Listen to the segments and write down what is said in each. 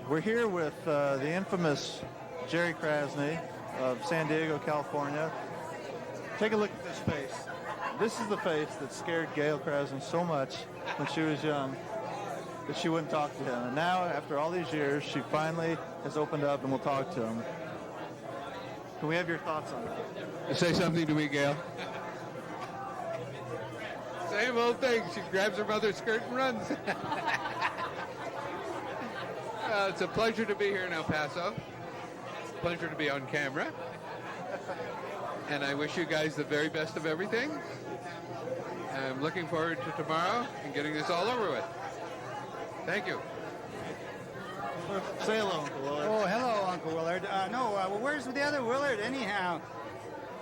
We're here with the infamous Jerry Krasny of San Diego, California. Take a look at this face. This is the face that scared Gail Krasny so much when she was young that she wouldn't talk to him. And now, after all these years, she finally has opened up and will talk to him. Can we have your thoughts on that? Say something to me, Gail. Same old thing. She grabs her mother's skirt and runs. It's a pleasure to be here in El Paso. It's a pleasure to be on camera. And I wish you guys the very best of everything. I'm looking forward to tomorrow and getting this all over with. Thank you. Say hello, Uncle Willard. Oh, hello, Uncle Willard. Well, where's the other Willard, anyhow?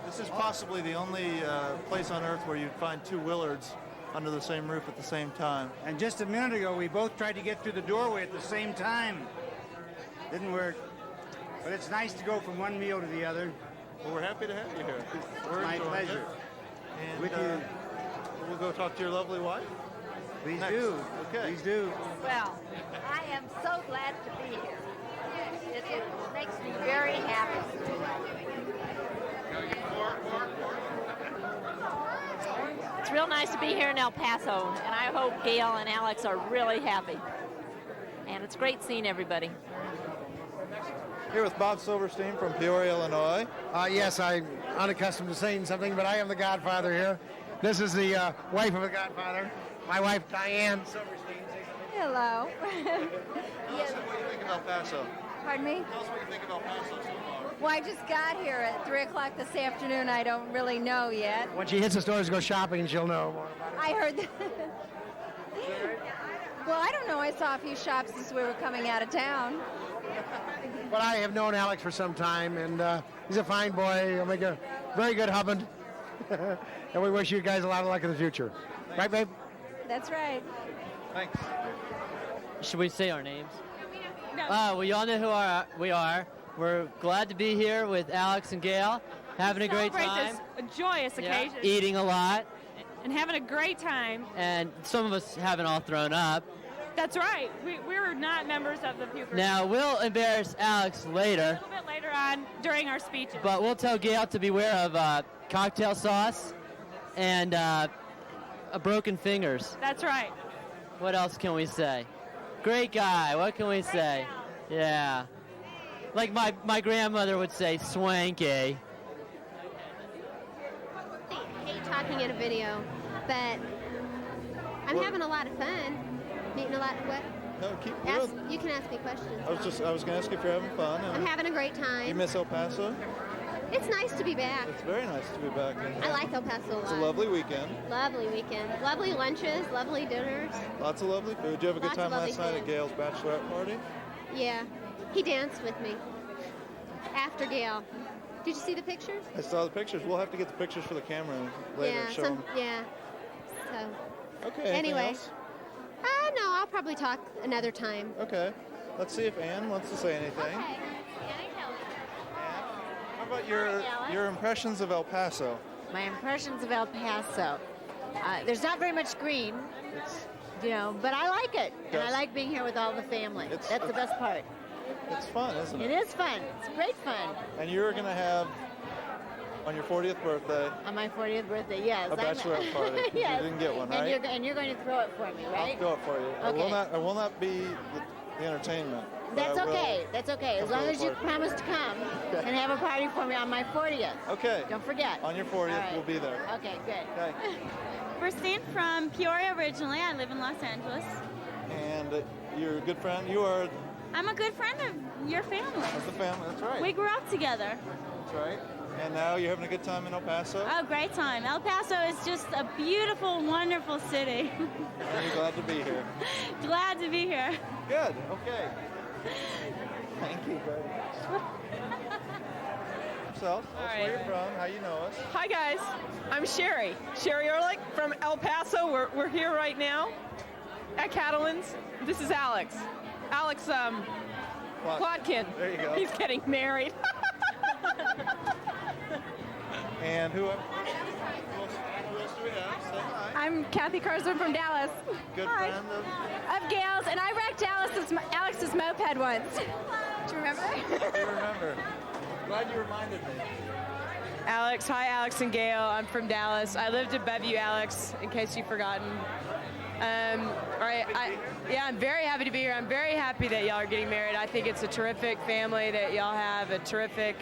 This is possibly the only place on earth where you'd find two Willards under the same roof at the same time. And just a minute ago, we both tried to get through the doorway at the same time. Didn't work. But it's nice to go from one meal to the other. Well, we're happy to have you here. We're My enjoying pleasure. it. And With you. we'll go talk to your lovely wife. Please Next. do. Okay. Please do. Well, I am so glad to be here. It makes me very happy. It's real nice to be here in El Paso, and I hope Gail and Alex are really happy. And it's great seeing everybody. Here with Bob Silverstein from Peoria, Illinois. Yes, I'm unaccustomed to saying something, but I am the godfather here. This is the wife of the godfather, my wife, Diane Silverstein. Hello. Tell us what you think of El Paso. Pardon me? Tell us what you think of El Paso so far. Well, I just got here at 3 o'clock this afternoon. I don't really know yet. When she hits the stores to go shopping, she'll know more about it. I heard that. Well, I don't know. I saw a few shops as we were coming out of town. But I have known Alex for some time, and he's a fine boy. He'll make a very good husband. And we wish you guys a lot of luck in the future. Right, babe? That's right. Thanks. Should we say our names? Well, you all know who we are. We're glad to be here with Alex and Gail, having a great time. This a joyous occasion. Eating a lot, And having a great time. and some of us haven't all thrown up. That's right. We're not members of the Puker. Now, we'll embarrass Alex A later, little bit later on during our speeches. but we'll tell Gail to beware of cocktail sauce and broken fingers. That's right. What else can we say? Great guy. What can we say? Yeah. Like my grandmother would say, swanky. I hate talking in a video, but I'm having a lot of fun. Meeting a lot of what? No, keep You can ask me questions. I was going to ask if you're having fun. I'm having a great time. You miss El Paso? It's nice to be back. It's very nice to be back. I like El Paso a lot. It's a lovely weekend. Lovely weekend. Lovely lunches, lovely dinners. Lots of lovely food. Did you have a good Lots time of last lovely night at food. Gail's bachelorette party? Yeah. He danced with me. After Gail. Did you see the pictures? I saw the pictures. We'll have to get the pictures for the camera later and show them. Yeah. So, Okay, anything anyway. else? No, I'll probably talk another time. Okay. Let's see if Ann wants to say anything. Okay. How about your impressions of El Paso? My impressions of El Paso. There's not very much green, but I like it. And I Yes. like being here with all the family. It's- That's the best part. It's fun, isn't It it? is fun. It's great fun. And you're going to have, on your 40th birthday, On my 40th birthday, yes. a bachelorette party. 'Cause Yes. You didn't get one, And right? you're going to throw it for me, right? I'll throw it for you. Okay. I will not be the entertainment. but That's I will okay. That's okay. As come long to as the you party. promise to come and have a party for me on my 40th. Okay. Don't forget. On your 40th, All right. we'll be there. Okay, good. Okay. Christine from Peoria originally. I live in Los Angeles. And you're a good friend. You are I'm a good friend of your family. of the family. That's right. We grew up together. That's right. And now you're having a good time in El Paso. Oh, great time. El Paso is just a beautiful, wonderful city. And you're glad to be here. Glad to be here. Good. Okay. Thank you very much. Yourself. Tell us where you're from. How you know us. Hi guys, I'm Sherry Ehrlich from El Paso. We're here right now at Catalan's. This is Alex. Alex Plotkin. There you go. He's getting married. And who? else do we have? Say hi. I'm Kathy Carson from Dallas. Good Hi. friend Of Gail's, and I wrecked Alex's moped once. Do you remember? you remember. Glad you reminded me. Alex, hi, Alex and Gail. I'm from Dallas. I lived in Bellevue, Alex, in case you've forgotten. I'm very happy to be here. I'm very happy that y'all are getting married. I think it's a terrific family that y'all have, a terrific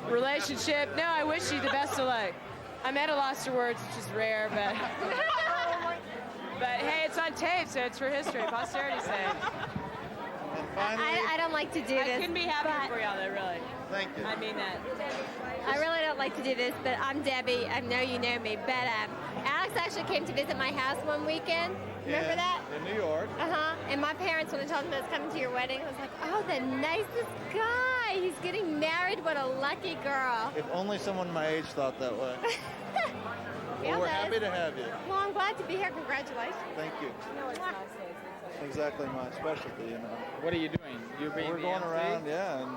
relationship. No, I wish you the best of luck. I'm at a loss for words, which is rare, but but hey, it's on tape, so it's for history, posterity's sake. And finally, I don't like to do this. I couldn't be happier for y'all, though, really. thank you. I mean that. I really don't like to do this, but I'm Debbie. I know you know me, but Alex actually came to visit my house one weekend. Remember that? In New York. And my parents, when they told me I was coming to your wedding, I was like, oh, the nicest guy. He's getting married. What a lucky girl. If only someone my age thought that way. Yeah, Well, we're does. happy to have you. Well, I'm glad to be here. Congratulations. Thank you. Exactly my specialty, you know. What are you doing? You're being We're the going MC? around, yeah, and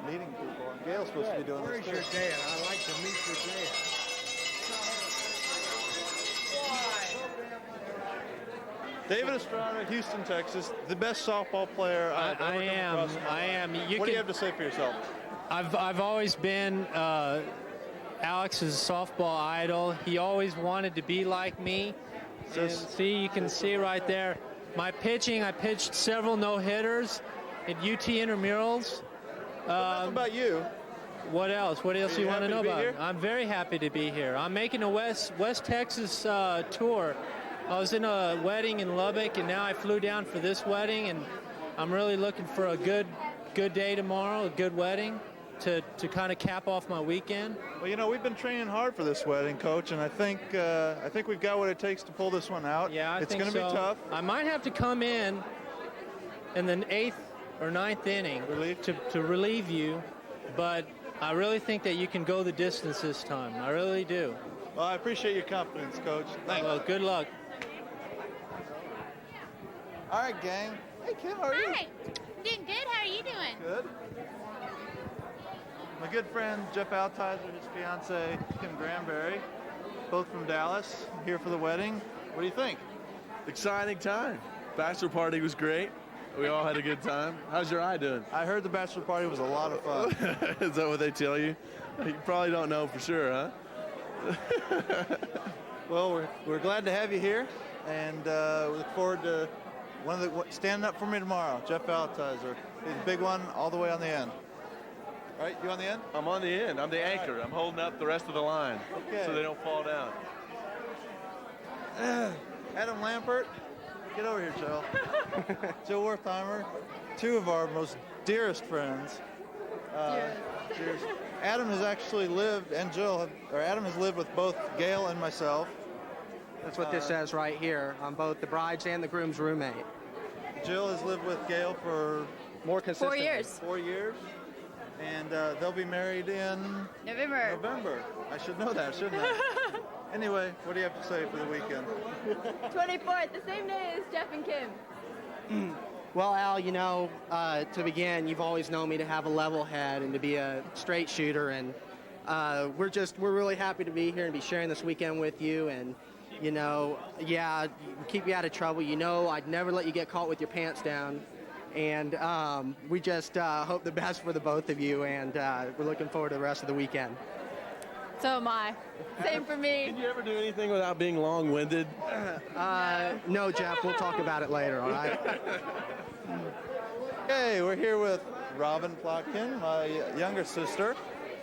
meeting people. And Gail's supposed to be doing Where's this your too. Gail? I'd like to meet your Gail. David Estrada, Houston, Texas, the best softball player I've ever come across in my life. What do you have to say for yourself? I've always been Alex's softball idol. He always wanted to be like me. And see, you can see right there. My pitching, I pitched several no-hitters at UT Intramurals. Enough about you. What else? What else do you want to know about? here? I'm very happy to be here. I'm making a West Texas tour. I was in a wedding in Lubbock, and now I flew down for this wedding, and I'm really looking for a good day tomorrow, a good wedding, to kind of cap off my weekend. Well, you know, we've been training hard for this wedding, Coach, and I think we've got what it takes to pull this one out. Yeah, it's think going to so. be tough. I might have to come in the 8th or 9th inning to relieve you, but I really think that you can go the distance this time. I really do. Well, I appreciate your confidence, Coach. Thanks. Well, good luck. All right, gang. Hey, Kim, how are you? Hi. Doing good. How are you doing? Good. My good friend Jeff Altizer, his fiance Kim Granberry, both from Dallas, here for the wedding. What do you think? Exciting time. Bachelor party was great. We all had a good time. How's your eye doing? I heard the bachelor party was a lot of fun. Is that what they tell you? You probably don't know for sure, huh? Well, we're glad to have you here, and we look forward to standing up for me tomorrow, Jeff Altizer. He's a big one all the way on the end. All right, you on the end? I'm on the end. I'm the anchor. I'm holding up the rest of the line so they don't fall down. Adam Lampert, get over here, Joe. Joe Wertheimer, two of our most dearest friends. Cheers. Adam has actually lived, and Adam has lived with both Gail and myself. That's what this says right here. I'm both the bride's and the groom's roommate. Jill has lived with Gail for more consistently. 4 years. 4 years. And they'll be married in November. I should know that, shouldn't I? Anyway, what do you have to say for the weekend? 24th, the same day as Jeff and Kim. Well, Al, you know, to begin, you've always known me to have a level head and to be a straight shooter, and we're really happy to be here and be sharing this weekend with you. And you know, yeah, keep you out of trouble. You know, I'd never let you get caught with your pants down. And we just hope the best for the both of you, and we're looking forward to the rest of the weekend. So am I. Same for me. Can you ever do anything without being long-winded? No, Jeff, we'll talk about it later, all right? Okay, we're here with Robin Plotkin, my younger sister.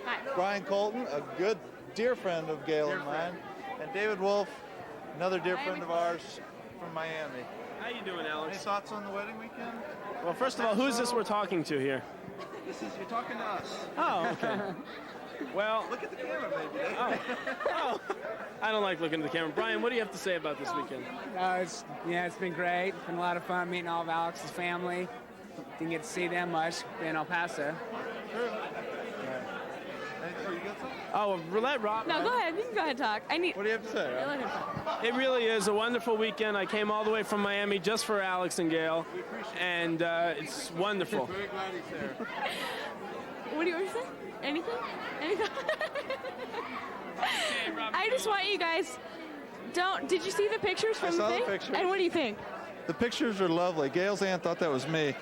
Hi. Brian Colton, a good dear friend of Gail and mine. And David Wolf, another dear friend of ours from Miami. How you doing, Alex? Any thoughts on the wedding weekend? Well, first of all, who's this we're talking to here? You're talking to us. Oh, okay. Well, look at the camera, baby. Oh, I don't like looking at the camera. Brian, what do you have to say about this weekend? It's been great. It's been a lot of fun meeting all of Alex's family. Didn't get to see them much in El Paso. Oh, let Rob. No, go ahead. You can go ahead and talk. What do you have to say? Let him talk. It really is a wonderful weekend. I came all the way from Miami just for Alex and Gail, and it's wonderful. Very glad he's there. What do you want to say? Anything? I just want you guys don't. Did you see the pictures from I saw the the thing? pictures. And what do you think? The pictures are lovely. Gail's aunt thought that was me.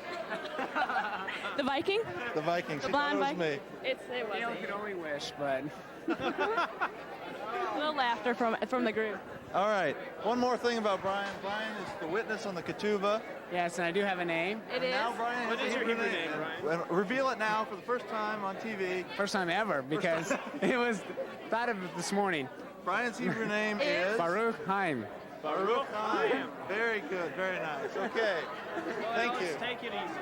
The Viking? The Viking. The She thought blonde it was Viking? me. It Gail wasn't. could only wish, but A little laughter from the group. All right. One more thing about Brian. Brian is the witness on the ketubah. yes, and I do have a name. It is. Now Brian What has is a your Hebrew name, And reveal it now for the first time on TV. First time ever, because it was thought of it this morning. Brian's Hebrew name is Baruch Haim. Baruch Haim. Very good. Very nice. Okay. Thank you. Take it easy.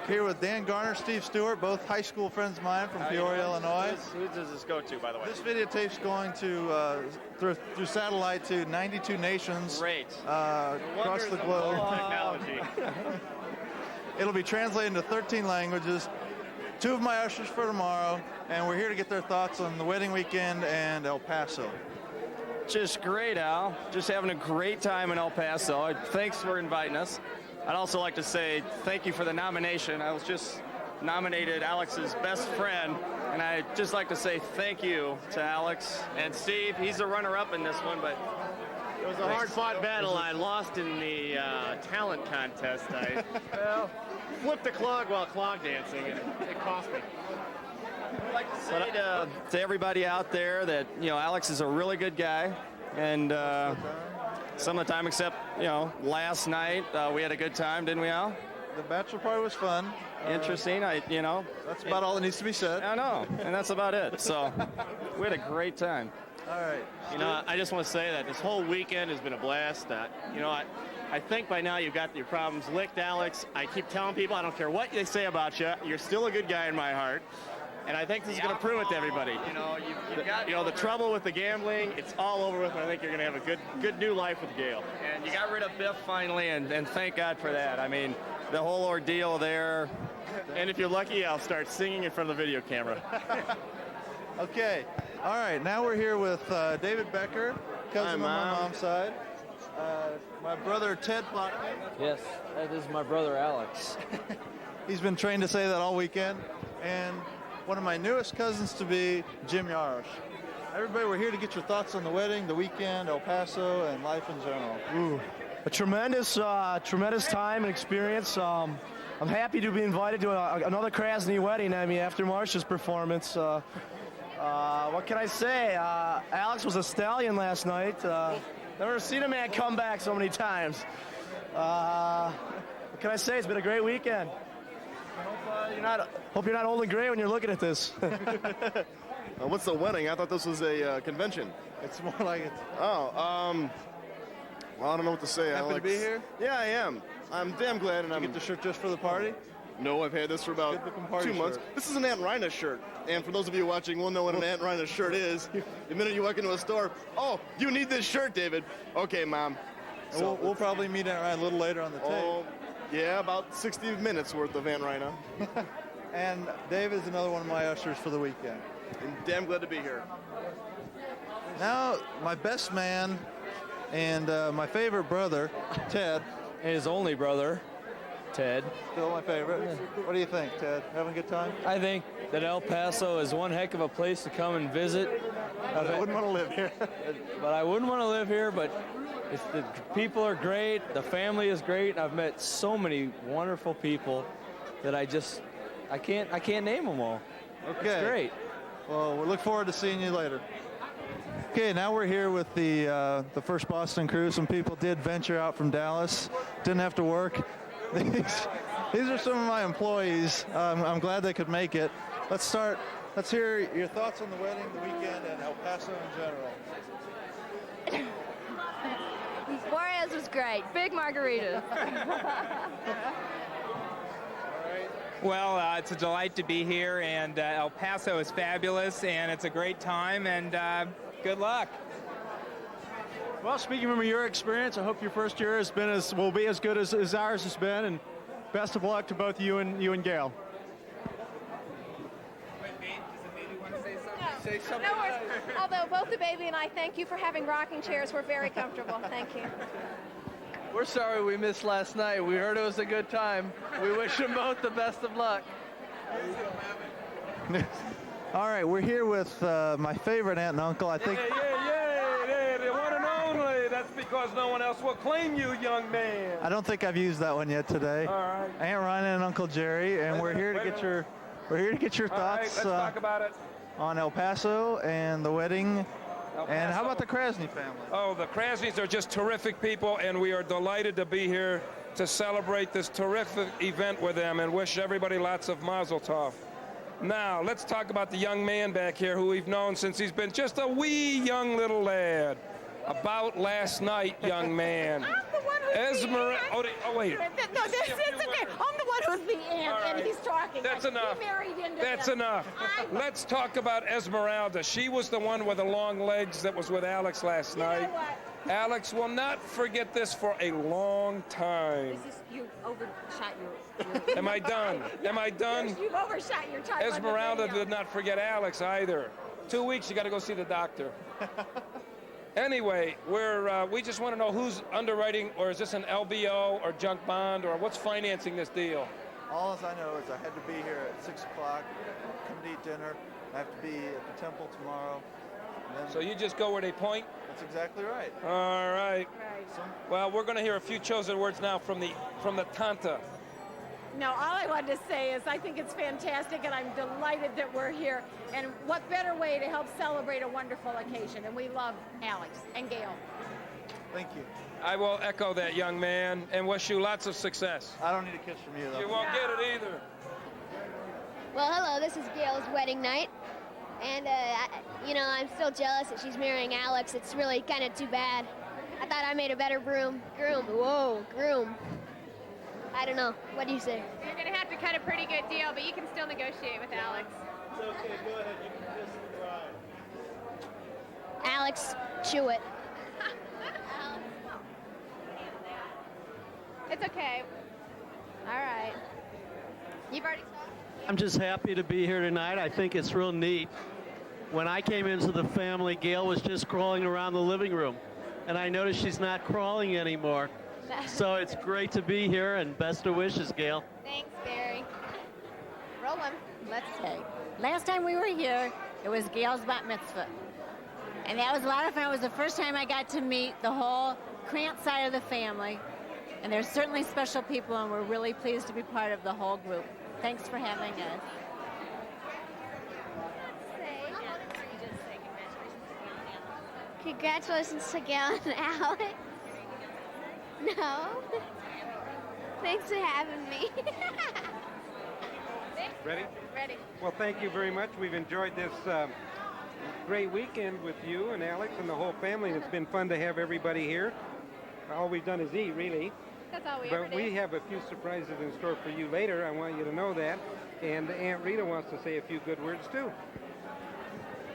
Here with Dan Garner, Steve Stewart, both high school friends of mine from Peoria, Illinois. Who does this go to, by the way? This videotape's going to through satellite to 92 nations. Great. Across the globe. Technology. It'll be translated into 13 languages. 2 of my ushers for tomorrow, and we're here to get their thoughts on the wedding weekend and El Paso. Just great, Al. Just having a great time in El Paso. Thanks for inviting us. I'd also like to say thank you for the nomination. I was just nominated Alex's best friend, and I'd just like to say thank you to Alex and Steve. He's a runner-up in this one, but it was a hard-fought battle. I lost in the talent contest. I flipped a clog while clog dancing, and it cost me. I'd like to say to everybody out there that, Alex is a really good guy, and some of the time except, last night, we had a good time, didn't we, Al? The bachelor party was fun. Interesting. That's about all that needs to be said. I know, and that's about it. So we had a great time. All right. I just want to say that this whole weekend has been a blast. I think by now you've got your problems licked, Alex. I keep telling people I don't care what they say about you. You're still a good guy in my heart. And I think this is going to prove it to everybody. The trouble with the gambling, it's all over with, and I think you're going to have a good new life with Gail. And you got rid of Biff finally, and thank God for that. I mean, the whole ordeal there. And if you're lucky, I'll start singing in front of the video camera. Okay. All right. Now we're here with David Becker, cousin Hi, on my Mom. mom's side. My brother Ted Plotkin. Yes, that is my brother Alex. He's been trained to say that all weekend. And one of my newest cousins to be, Jim Yarosh. Everybody, we're here to get your thoughts on the wedding, the weekend, El Paso, and life in general. Ooh, a tremendous time and experience. I'm happy to be invited to another Krasny wedding. I mean, after Marcia's performance. What can I say? Alex was a stallion last night. Never seen a man come back so many times. What can I say? It's been a great weekend. Hope you're not old and gray when you're looking at this. What's the wedding? I thought this was a convention. It's more like it. Oh, well, I don't know what to say, Happy Alex. to be here? Yeah, I am. I'm damn glad, and Did you get the shirt just for the party? No, I've had this for about Good-looking party 2 months. shirt. This is an Aunt Rhina shirt, and for those of you watching, will know what an Aunt Rhina shirt is. The minute you walk into a store, oh, you need this shirt, David. Okay, Mom. And we'll probably meet Aunt Rhina a little later on the tape. Oh, yeah, about 60 minutes worth of Aunt Rhina. And Dave is another one of my ushers for the weekend. And damn glad to be here. Now, my best man and my favorite brother, Ted. His only brother, Ted. Still my favorite. What do you think, Ted? Having a good time? I think that El Paso is one heck of a place to come and visit. But I wouldn't want to live here. But I wouldn't want to live here, but the people are great, the family is great. I've met so many wonderful people that I can't name them all. Okay. It's great. Well, we look forward to seeing you later. Okay, now we're here with the first Boston crew. Some people did venture out from Dallas. Didn't have to work. These are some of my employees. I'm glad they could make it. Let's start. Let's hear your thoughts on the wedding, the weekend, and El Paso in general. Juarez was great. Big margaritas. Well, it's a delight to be here, and El Paso is fabulous, and it's a great time, and good luck. Well, speaking from your experience, I hope your first year will be as good as ours has been, and best of luck to both you and Gail. No worries. Although both the baby and I thank you for having rocking chairs. We're very comfortable. Thank you. We're sorry we missed last night. We heard it was a good time. We wish them both the best of luck. All right, we're here with my favorite aunt and uncle. I think That's because no one else will claim you, young man. I don't think I've used that one yet today. All right. Aunt Rhina and Uncle Jerry, and we're here to get your All right, thoughts let's talk about it. on El Paso and the wedding. El And how Paso. about the Krasny family? Oh, the Krasnys are just terrific people, and we are delighted to be here to celebrate this terrific event with them and wish everybody lots of mazel tov. Now, let's talk about the young man back here who we've known since he's been just a wee young little lad. About last night, young man. I'm the one who's Esmeralda. the aunt. Oh, wait. No, that's okay. I'm the one who's the aunt, and he's talking. That's like, enough. He married into That's them. enough. Let's talk about Esmeralda. She was the one with the long legs that was with Alex last night. Alex will not forget this for a long time. You overshot your... Am I done? Am I done? Yes, you've overshot your time. Esmeralda did not forget Alex either. 2 weeks, you got to go see the doctor. Anyway, we just want to know who's underwriting, or is this an LBO or junk bond, or what's financing this deal? All I know is I had to be here at 6 o'clock, come to eat dinner. I have to be at the temple tomorrow. And then So you just go where they point? That's exactly right. All right. Well, we're going to hear a few chosen words now from the Tanta. No, all I wanted to say is I think it's fantastic, and I'm delighted that we're here. And what better way to help celebrate a wonderful occasion? And we love Alex and Gail. Thank you. I will echo that, young man, and wish you lots of success. I don't need a kiss from you, though. You won't get it either. Well, hello, this is Gail's wedding night. And, I'm still jealous that she's marrying Alex. It's really kind of too bad. I thought I made a better groom. I don't know. What do you say? You're going to have to cut a pretty good deal, but you can still negotiate with Alex. It's okay, go ahead. You can kiss the bride. Alex, chew it. It's okay. All right. You've already talked? I'm just happy to be here tonight. I think it's real neat. When I came into the family, Gail was just crawling around the living room. And I noticed she's not crawling anymore. So it's great to be here, and best of wishes, Gail. Thanks, Barry. Roll one. Let's say, last time we were here, it was Gail's bat mitzvah. And that was a lot of fun. It was the first time I got to meet the whole Krantz side of the family. And there's certainly special people, and we're really pleased to be part of the whole group. Thanks for having us. Congratulations to Gail and Alex. No? Thanks for having me. Ready? Ready. Well, thank you very much. We've enjoyed this great weekend with you and Alex and the whole family. It's been fun to have everybody here. All we've done is eat, really. That's all we ever But do. we have a few surprises in store for you later. I want you to know that. And Aunt Rita wants to say a few good words, too.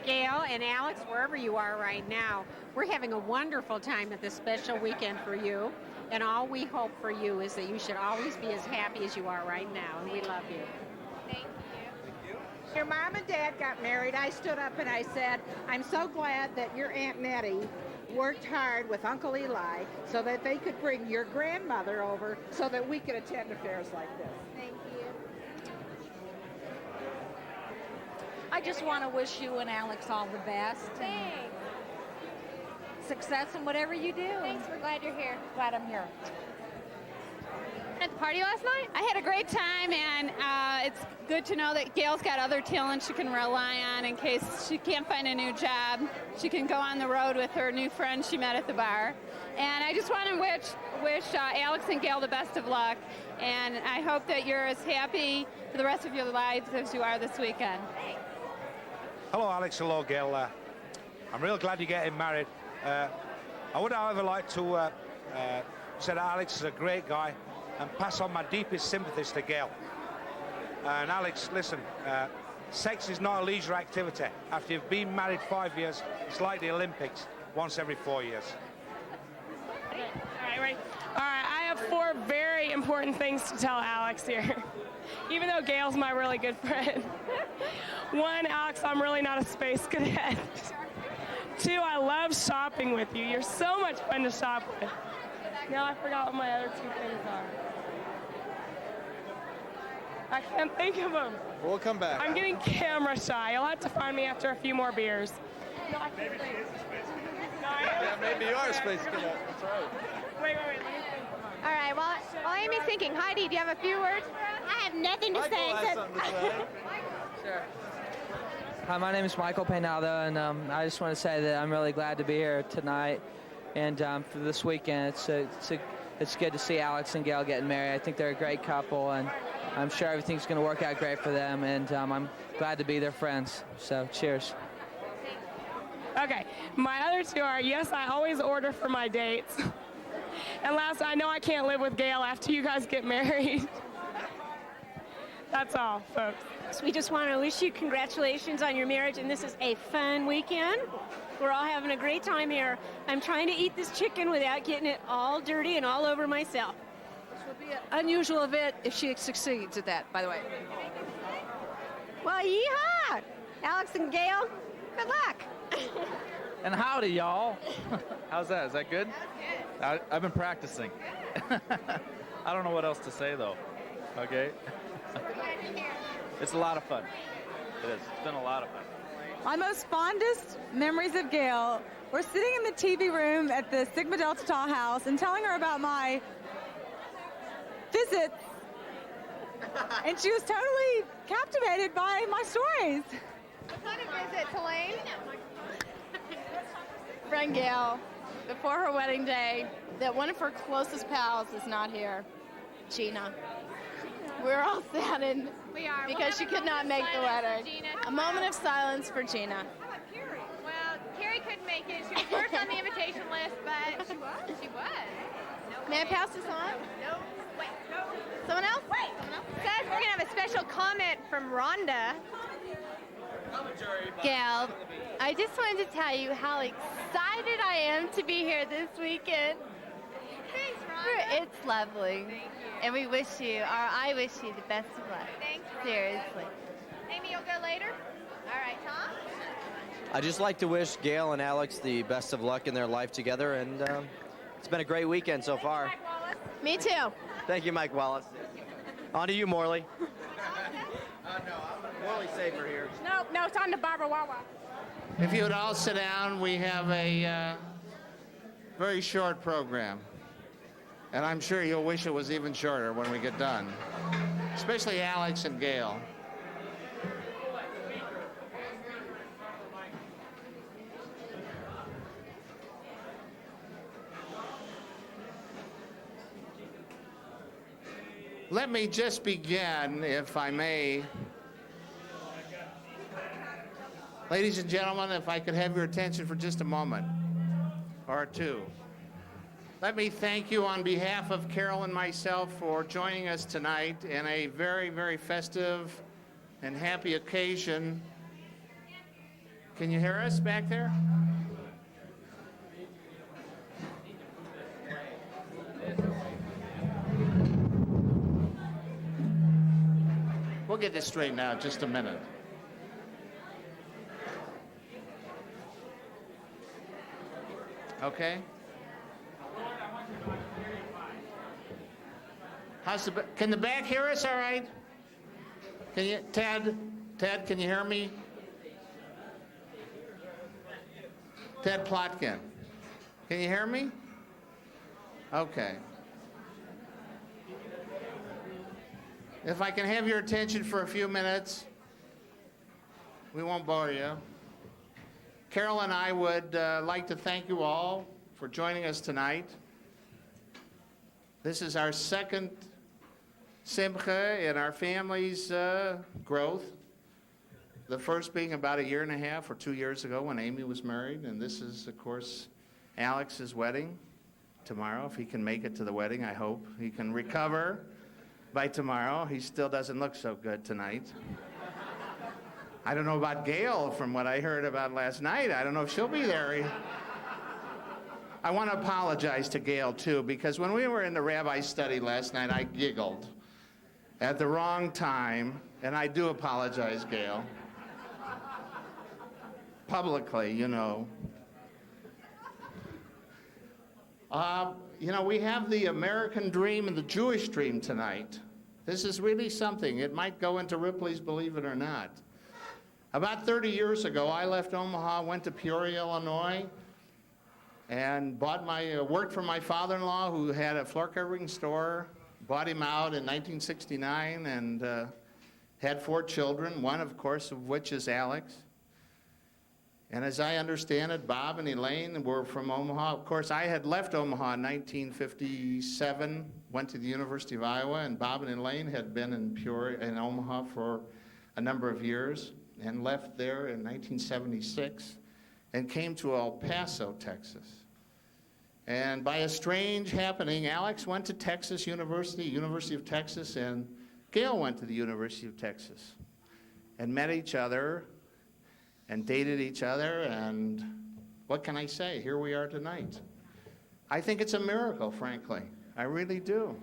Gail and Alex, wherever you are right now, we're having a wonderful time at this special weekend for you. And all we hope for you is that you should always be as happy as you are right now. And we love you. Thank you. Your mom and dad got married. I stood up and I said, I'm so glad that your Aunt Nettie worked hard with Uncle Eli so that they could bring your grandmother over so that we could attend affairs like this. Thank you. I just want to wish you and Alex all the best. Thanks. Success in whatever you do. Thanks. We're glad you're here. Glad I'm here. At the party last night? I had a great time, and it's good to know that Gail's got other talent she can rely on in case she can't find a new job. She can go on the road with her new friend she met at the bar. And I just want to wish Alex and Gail the best of luck, and I hope that you're as happy for the rest of your lives as you are this weekend. Hello, Alex. Hello, Gail. I'm real glad you're getting married. I would, however, like to say that Alex is a great guy and pass on my deepest sympathies to Gail. And Alex, listen, sex is not a leisure activity. After you've been married 5 years, it's like the Olympics, once every 4 years. All right. I have 4 very important things to tell Alex here, even though Gail's my really good friend. 1, Alex, I'm really not a space cadet. 2, I love shopping with you. You're so much fun to shop with. Now I forgot what my other 2 things are. I can't think of them. We'll come back. I'm getting camera shy. You'll have to find me after a few more beers. No, I can't think. Yeah, maybe you are a space cadet. That's right. Wait. All right, while Amy's thinking, Heidi, do you have a few words for us? I have nothing to say except. Sure. Hi, my name is Michael Peinado, and I just want to say that I'm really glad to be here tonight and for this weekend. It's good to see Alex and Gail getting married. I think they're a great couple, and I'm sure everything's going to work out great for them, and I'm glad to be their friends. So, cheers. Okay, my other two are, yes, I always order for my dates. And last, I know I can't live with Gail after you guys get married. That's all, folks. So we just want to wish you congratulations on your marriage, and this is a fun weekend. We're all having a great time here. I'm trying to eat this chicken without getting it all dirty and all over myself. This will be an unusual event if she succeeds at that, by the way. Well, yeehaw! Alex and Gail, good luck. And howdy, y'all. How's that? Is that good? I've been practicing. I don't know what else to say, though. Okay? It's a lot of fun. It is. It's been a lot of fun. My most fondest memories of Gail were sitting in the TV room at the Sigma Delta Tau house and telling her about my visits. And she was totally captivated by my stories. What kind of visits, Elaine? Friend Gail, before her wedding day, that one of her closest pals is not here, Gina. We're all saddened because she could not make the wedding. A moment of silence for Gina. Well, Carrie couldn't make it. She was first on the invitation list, but she was. She was. May I pass this on? No. Wait. No. Someone else? Wait. Says we're gonna have a special comment from Rhonda. Gail, I just wanted to tell you how excited I am to be here this weekend. Thanks, Rhonda. It's lovely. And we wish you, or I wish you the best of luck. Thanks, Rhonda. Seriously. Amy, you'll go later? All right, Tom? I'd just like to wish Gail and Alex the best of luck in their life together, and it's been a great weekend so far. Me too. Thank you, Mike Wallace. On to you, Morley. Morley's safer here. No, it's on to Barbara Wawa. If you would all sit down, we have a very short program. And I'm sure you'll wish it was even shorter when we get done. Especially Alex and Gail. Let me just begin, if I may. Ladies and gentlemen, if I could have your attention for just a moment or two. Let me thank you on behalf of Carol and myself for joining us tonight in a very, very festive and happy occasion. Can you hear us back there? We'll get this straightened out in just a minute. Okay? Can the back hear us all right? Can you, Ted, can you hear me? Ted Plotkin, can you hear me? Okay. If I can have your attention for a few minutes, we won't bore you. Carol and I would like to thank you all for joining us tonight. This is our second simcha in our family's growth. The first being about 1.5 years or 2 years ago when Amy was married. And this is, of course, Alex's wedding tomorrow. If he can make it to the wedding, I hope he can recover by tomorrow. He still doesn't look so good tonight. I don't know about Gail from what I heard about last night. I don't know if she'll be there. I want to apologize to Gail, too, because when we were in the rabbi study last night, I giggled at the wrong time, and I do apologize, Gail. Publicly, you know. You know, we have the American dream and the Jewish dream tonight. This is really something. It might go into Ripley's Believe It or Not. About 30 years ago, I left Omaha, went to Peoria, Illinois, and worked for my father-in-law who had a floor covering store, bought him out in 1969, and had 4 children, one, of course, of which is Alex. And as I understand it, Bob and Elaine were from Omaha. Of course, I had left Omaha in 1957, went to the University of Iowa, and Bob and Elaine had been in Omaha for a number of years and left there in 1976 and came to El Paso, Texas. And by a strange happening, Alex went to Texas University of Texas, and Gail went to the University of Texas and met each other and dated each other, and what can I say? Here we are tonight. I think it's a miracle, frankly. I really do.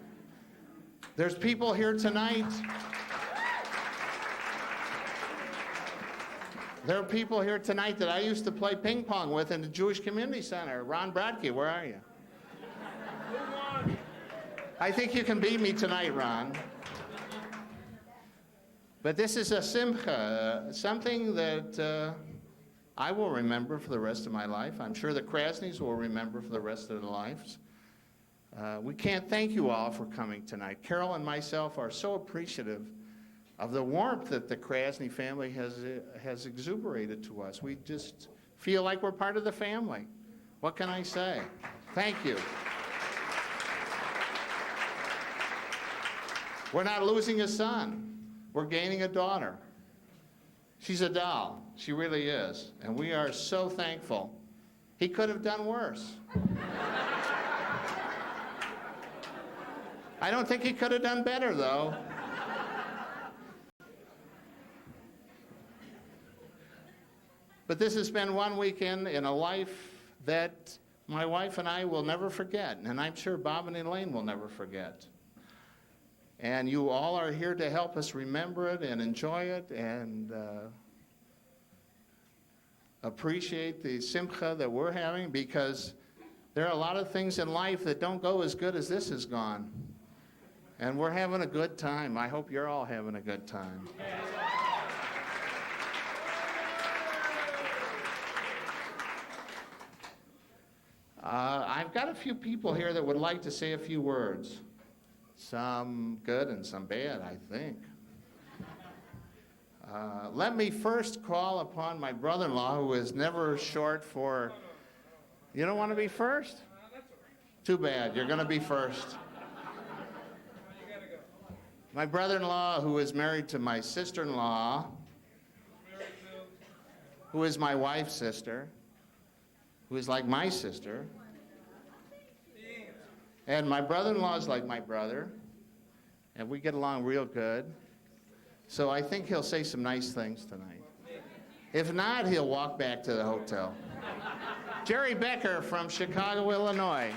There's people here tonight. There are people here tonight that I used to play ping pong with in the Jewish Community Center. Ron Bradke, where are you? I think you can beat me tonight, Ron. But this is a simcha, something that I will remember for the rest of my life. I'm sure the Krasnys will remember for the rest of their lives. We can't thank you all for coming tonight. Carol and myself are so appreciative of the warmth that the Krasny family has exuberated to us. We just feel like we're part of the family. What can I say? Thank you. We're not losing a son. We're gaining a daughter. She's a doll. She really is. And we are so thankful. He could have done worse. I don't think he could have done better, though. But this has been one weekend in a life that my wife and I will never forget, and I'm sure Bob and Elaine will never forget. And you all are here to help us remember it and enjoy it and appreciate the simcha that we're having, because there are a lot of things in life that don't go as good as this has gone. And we're having a good time. I hope you're all having a good time. I've got a few people here that would like to say a few words. Some good and some bad, I think. Let me first call upon my brother-in-law, who is never short for... You don't want to be first? Too bad. You're going to be first. My brother-in-law, who is married to my sister-in-law, who is my wife's sister, who is like my sister. And my brother-in-law is like my brother, and we get along real good. So I think he'll say some nice things tonight. If not, he'll walk back to the hotel. Jerry Becker from Chicago, Illinois.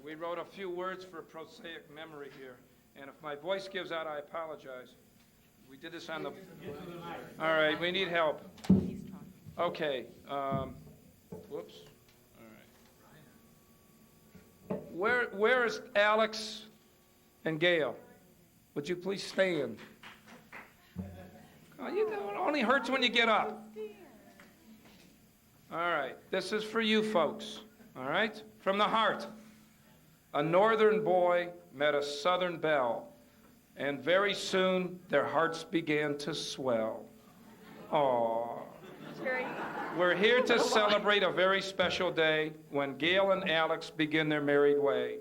We wrote a few words for prosaic memory here, and if my voice gives out, I apologize. We did this on the... All right, we need help. Okay. Whoops. All right. Where is Alex and Gail? Would you please stand? Oh, you know, it only hurts when you get up. All right, this is for you folks, all right? From the heart. A northern boy met a southern belle, and very soon their hearts began to swell. Aww. We're here to celebrate a very special day when Gail and Alex begin their married way.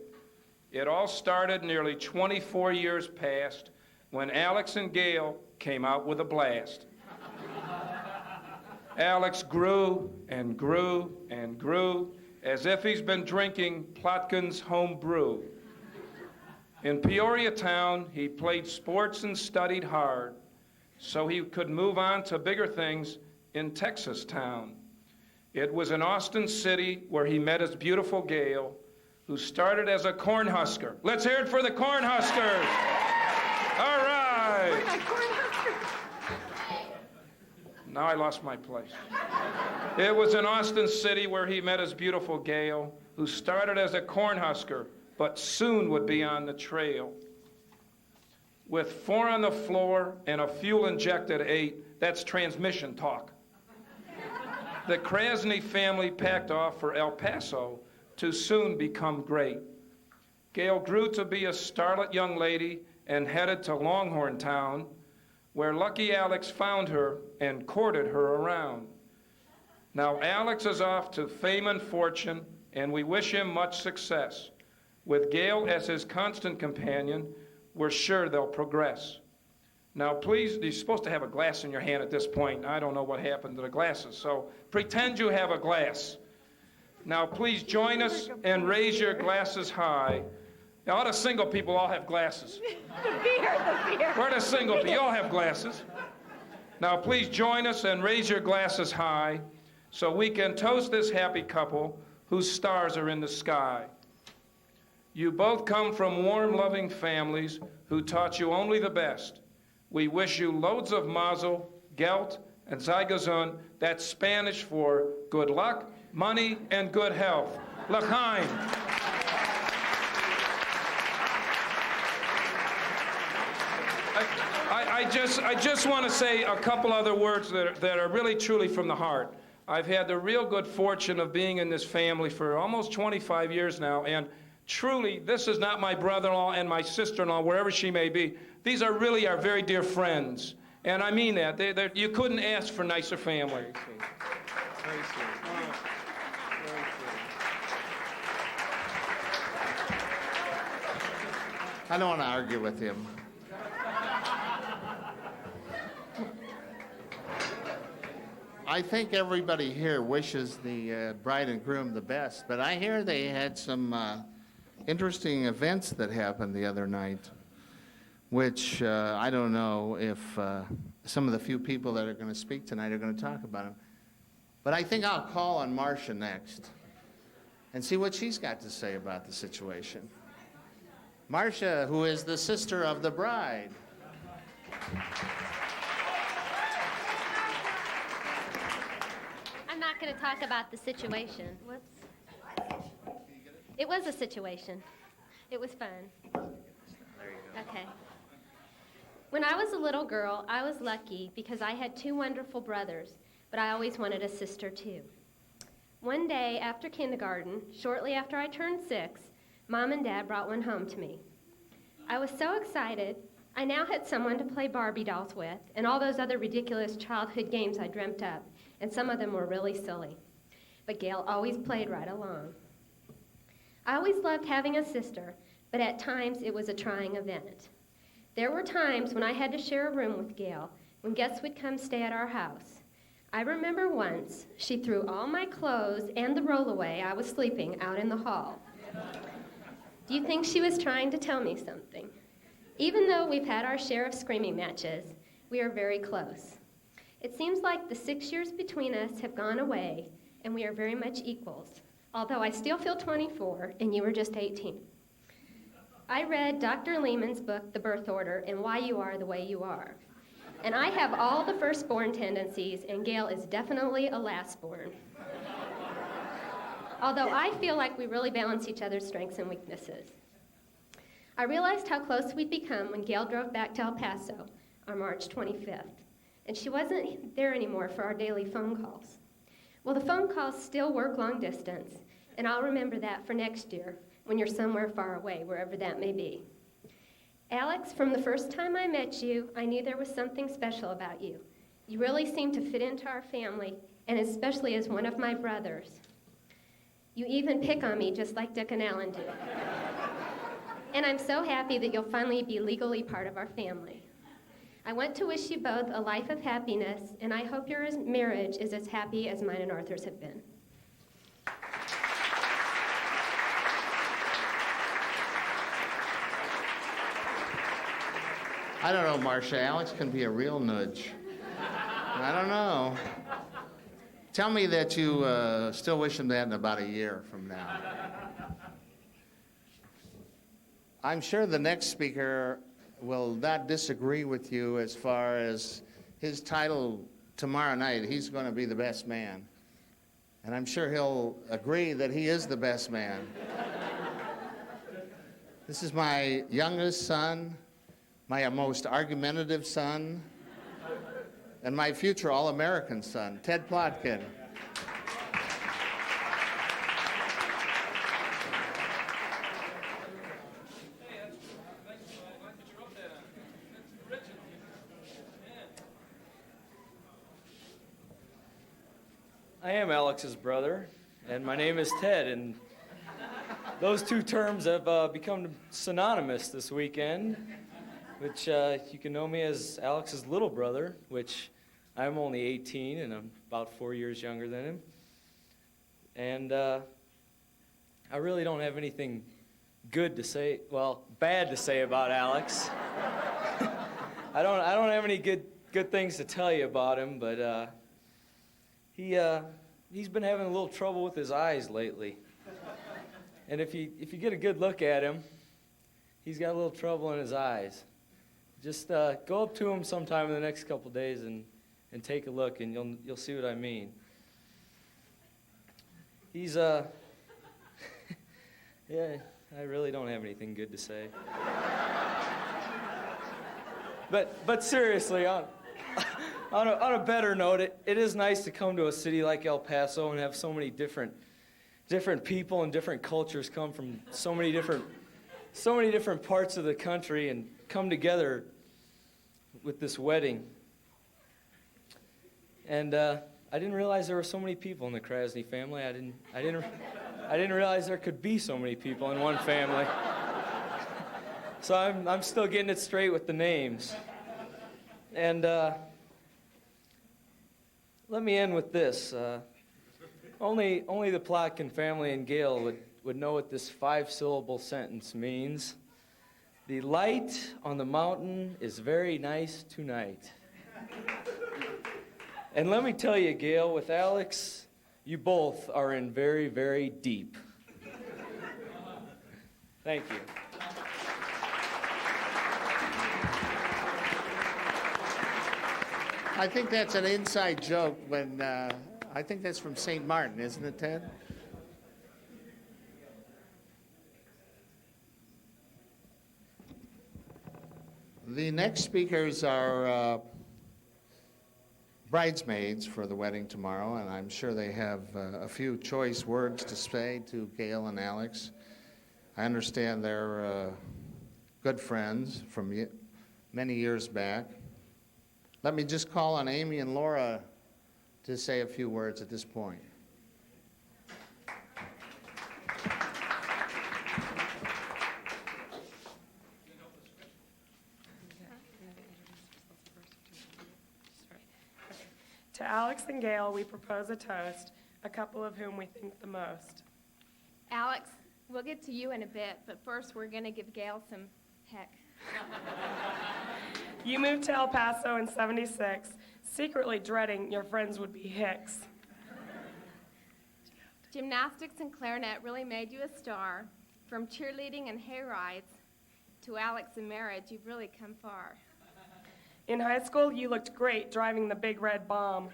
It all started nearly 24 years past when Alex and Gail came out with a blast. Alex grew and grew and grew, as if he's been drinking Plotkin's home brew. In Peoria town, he played sports and studied hard, so he could move on to bigger things in Texas town. It was in Austin City where he met his beautiful Gail, who started as a Cornhusker. Let's hear it for the Cornhuskers. All right. Now I lost my place. It was in Austin City where he met his beautiful Gail, who started as a cornhusker, but soon would be on the trail. With 4 on the floor and a fuel-injected 8, that's transmission talk. The Krasny family packed off for El Paso to soon become great. Gail grew to be a starlet young lady and headed to Longhorn Town, where lucky Alex found her and courted her around. Now Alex is off to fame and fortune, and we wish him much success. With Gail as his constant companion, we're sure they'll progress. Now please, you're supposed to have a glass in your hand at this point. I don't know what happened to the glasses, so pretend you have a glass. Now please join us and raise your glasses high. Now, all the single people all have glasses. The beer. We're the single people, you all have glasses. Now please join us and raise your glasses high so we can toast this happy couple whose stars are in the sky. You both come from warm, loving families who taught you only the best. We wish you loads of mazel, geld, and sei gesund. That's Spanish for good luck, money, and good health. L'chaim. I just want to say a couple other words that are really truly from the heart. I've had the real good fortune of being in this family for almost 25 years now, and truly, this is not my brother-in-law and my sister-in-law, wherever she may be. These are really our very dear friends, and I mean that. You couldn't ask for nicer family. Very sweet. Very sweet. I don't want to argue with him. I think everybody here wishes the bride and groom the best, but I hear they had some interesting events that happened the other night, which I don't know if some of the few people that are going to speak tonight are going to talk about them. But I think I'll call on Marcia next and see what she's got to say about the situation. Marcia, who is the sister of the bride. I'm not going to talk about the situation. Whoops. It was a situation. It was fun. Okay. When I was a little girl, I was lucky because I had 2 wonderful brothers, but I always wanted a sister too. One day after kindergarten, shortly after I turned 6, Mom and Dad brought one home to me. I was so excited. I now had someone to play Barbie dolls with and all those other ridiculous childhood games I dreamt up, and some of them were really silly. But Gail always played right along. I always loved having a sister, but at times it was a trying event. There were times when I had to share a room with Gail, when guests would come stay at our house. I remember once she threw all my clothes and the rollaway I was sleeping out in the hall. Do you think she was trying to tell me something? Even though we've had our share of screaming matches, we are very close. It seems like the 6 years between us have gone away, and we are very much equals, although I still feel 24, and you were just 18. I read Dr. Lehman's book, The Birth Order, and Why You Are the Way You Are. And I have all the firstborn tendencies, and Gail is definitely a lastborn. Although I feel like we really balance each other's strengths and weaknesses. I realized how close we'd become when Gail drove back to El Paso on March 25th, and she wasn't there anymore for our daily phone calls. Well, the phone calls still work long distance, and I'll remember that for next year when you're somewhere far away, wherever that may be. Alex, from the first time I met you, I knew there was something special about you. You really seemed to fit into our family, and especially as one of my brothers. You even pick on me just like Dick and Alan do. And I'm so happy that you'll finally be legally part of our family. I want to wish you both a life of happiness, and I hope your marriage is as happy as mine and Arthur's have been. I don't know, Marcia. Alex can be a real nudge. I don't know. Tell me that you still wish him that in about a year from now. I'm sure the next speaker will not disagree with you as far as his title tomorrow night, he's going to be the best man. And I'm sure he'll agree that he is the best man. This is my youngest son, my most argumentative son, and my future All-American son, Ted Plotkin. I am Alex's brother, and my name is Ted, and those two terms have become synonymous this weekend, which you can know me as Alex's little brother, which I'm only 18, and I'm about 4 years younger than him. And I really don't have anything good to say, well, bad to say about Alex. I don't have any good things to tell you about him, but he's been having a little trouble with his eyes lately. And if you get a good look at him, he's got a little trouble in his eyes. Just go up to him sometime in the next couple days and take a look, and you'll see what I mean. He's yeah, I really don't have anything good to say. But seriously, on a better note, it is nice to come to a city like El Paso and have so many different people and different cultures come from so many different parts of the country and come together with this wedding. And I didn't realize there were so many people in the Krasny family. I didn't realize there could be so many people in one family. So I'm still getting it straight with the names. And let me end with this. Only the Plotkin family and Gail would know what this 5-syllable sentence means. The light on the mountain is very nice tonight. And let me tell you, Gail, with Alex, you both are in very, very deep. Thank you. I think that's an inside joke when, I think that's from St. Martin, isn't it, Ted? The next speakers are bridesmaids for the wedding tomorrow, and I'm sure they have a few choice words to say to Gail and Alex. I understand they're good friends from many years back. Let me just call on Amy and Laura to say a few words at this point. To Alex and Gail, we propose a toast, a couple of whom we think the most. Alex, we'll get to you in a bit, but first we're going to give Gail some heck. You moved to El Paso in '76, secretly dreading your friends would be hicks. Gymnastics and clarinet really made you a star. From cheerleading and hay rides to Alex and marriage, you've really come far. In high school, you looked great driving the big red bomb.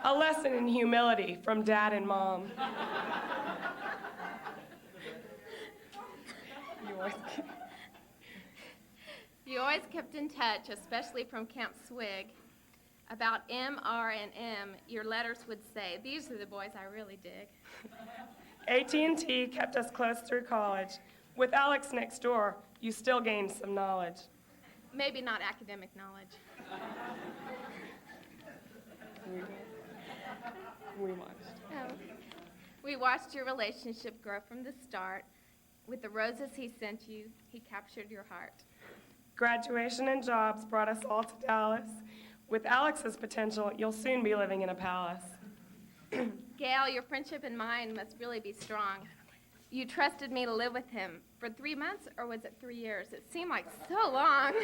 A lesson in humility from Dad and Mom. You always kept in touch, especially from Camp Swig. About M, R, and M, your letters would say, "These are the boys I really dig." AT&T kept us close through college. With Alex next door, you still gained some knowledge. Maybe not academic knowledge. We watched. Oh. We watched your relationship grow from the start. With the roses he sent you, he captured your heart. Graduation and jobs brought us all to Dallas. With Alex's potential, you'll soon be living in a palace. Gail, your friendship and mine must really be strong. You trusted me to live with him for 3 months, or was it 3 years? It seemed like so long.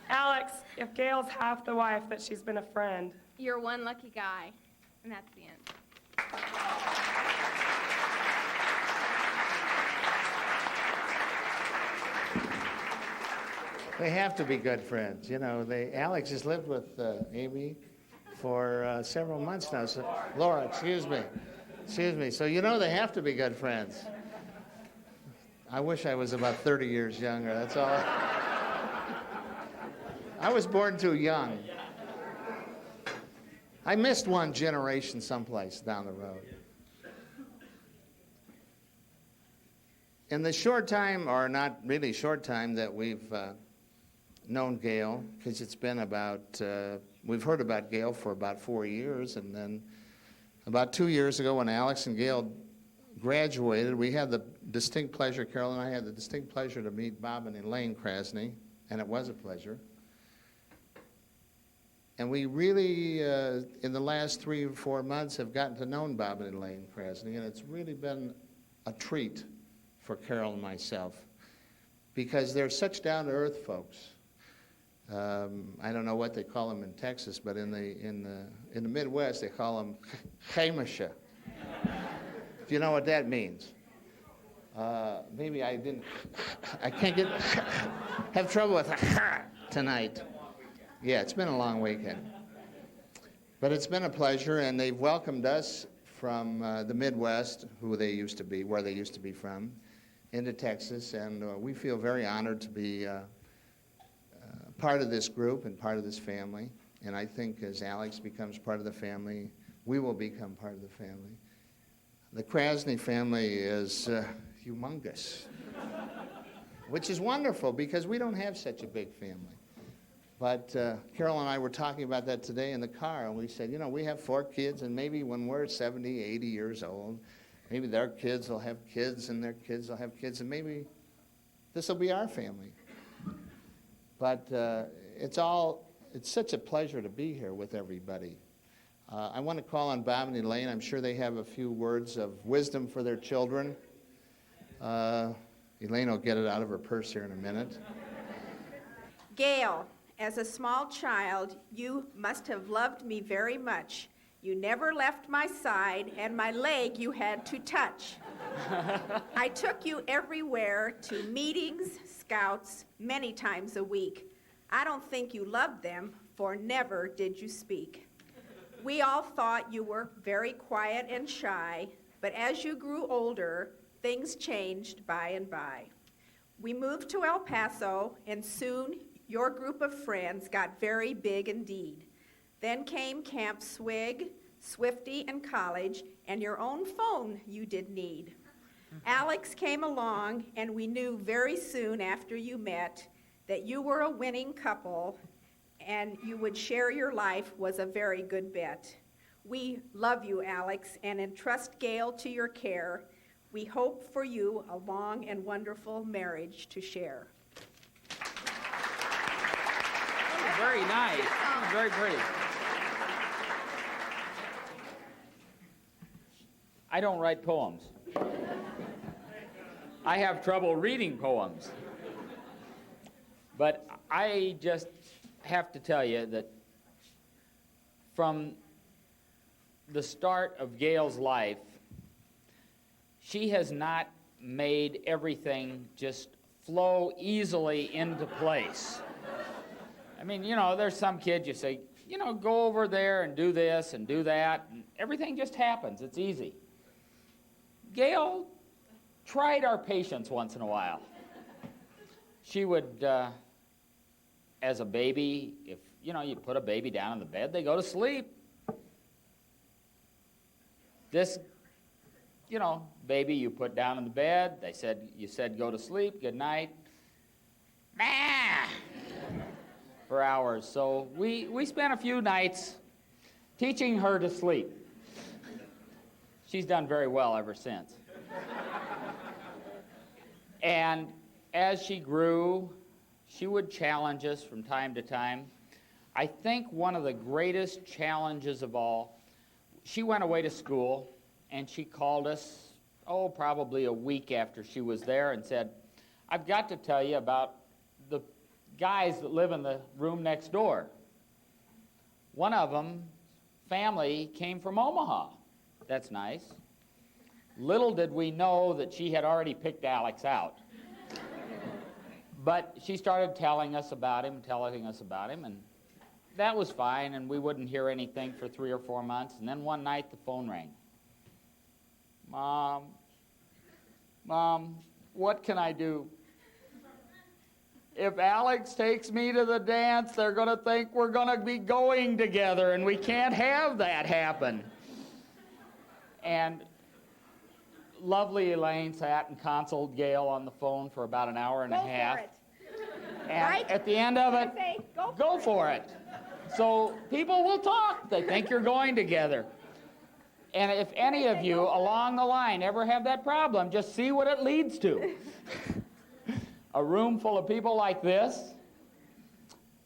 Alex, if Gail's half the wife that she's been a friend. You're one lucky guy, and that's the end. They have to be good friends. You know, Alex has lived with Amy for several months now. So, Laura, excuse me. So you know they have to be good friends. I wish I was about 30 years younger. That's all. I was born too young. I missed one generation someplace down the road. In the short time, or not really short time, that we've known Gail, because it's been about, we've heard about Gail for about 4 years, and then about 2 years ago when Alex and Gail graduated, we had the distinct pleasure, Carol and I had the distinct pleasure to meet Bob and Elaine Krasny, and it was a pleasure. And we really, in the last 3 or 4 months, have gotten to know Bob and Elaine Krasny, and it's really been a treat for Carol and myself, because they're such down-to-earth folks. I don't know what they call them in Texas, but in the Midwest they call them chemische. Do you know what that means? Maybe I can't have trouble with tonight. Yeah, it's been a long weekend. But it's been a pleasure, and they've welcomed us from the Midwest, where they used to be from, into Texas, and we feel very honored to be part of this group and part of this family. And I think as Alex becomes part of the family, we will become part of the family. The Krasny family is humongous, which is wonderful because we don't have such a big family. But Carol and I were talking about that today in the car, and we said, you know, we have 4 kids, and maybe when we're 70, 80 years old, maybe their kids will have kids, and their kids will have kids, and maybe this will be our family. But it's such a pleasure to be here with everybody. I want to call on Bob and Elaine. I'm sure they have a few words of wisdom for their children. Elaine will get it out of her purse here in a minute. Gail, as a small child, you must have loved me very much. You never left my side, and my leg you had to touch. I took you everywhere to meetings, scouts, many times a week. I don't think you loved them, for never did you speak. We all thought you were very quiet and shy, but as you grew older, things changed by and by. We moved to El Paso, and soon your group of friends got very big indeed. Then came Camp Swig, Swifty, and college, and your own phone you did need. Alex came along, and we knew very soon after you met that you were a winning couple, and you would share your life was a very good bet. We love you, Alex, and entrust Gail to your care. We hope for you a long and wonderful marriage to share. Very nice. Very pretty. I don't write poems. I have trouble reading poems. But I just have to tell you that from the start of Gail's life, she has not made everything just flow easily into place. I mean, you know, there's some kids you say, you know, go over there and do this and do that, and everything just happens. It's easy. Gail tried our patience once in a while. She would, as a baby, if, you know, you put a baby down in the bed, they go to sleep. This, you know, baby you put down in the bed, you said go to sleep, good night. For hours. So we spent a few nights teaching her to sleep. She's done very well ever since. And as she grew, she would challenge us from time to time. I think one of the greatest challenges of all, she went away to school, and she called us, probably a week after she was there, and said, I've got to tell you about the guys that live in the room next door. One of them, family, came from Omaha. That's nice. Little did we know that she had already picked Alex out. But she started telling us about him, and that was fine, and we wouldn't hear anything for 3 or 4 months. And then one night the phone rang. Mom, what can I do? If Alex takes me to the dance, they're going to think we're going to be going together, and we can't have that happen. And lovely Elaine sat and consoled Gail on the phone for about an hour and a half. Go for it. And Right? at the end of it, Say, go for it. So people will talk. They think you're going together. And if any of you along the line ever have that problem, just see what it leads to. A room full of people like this,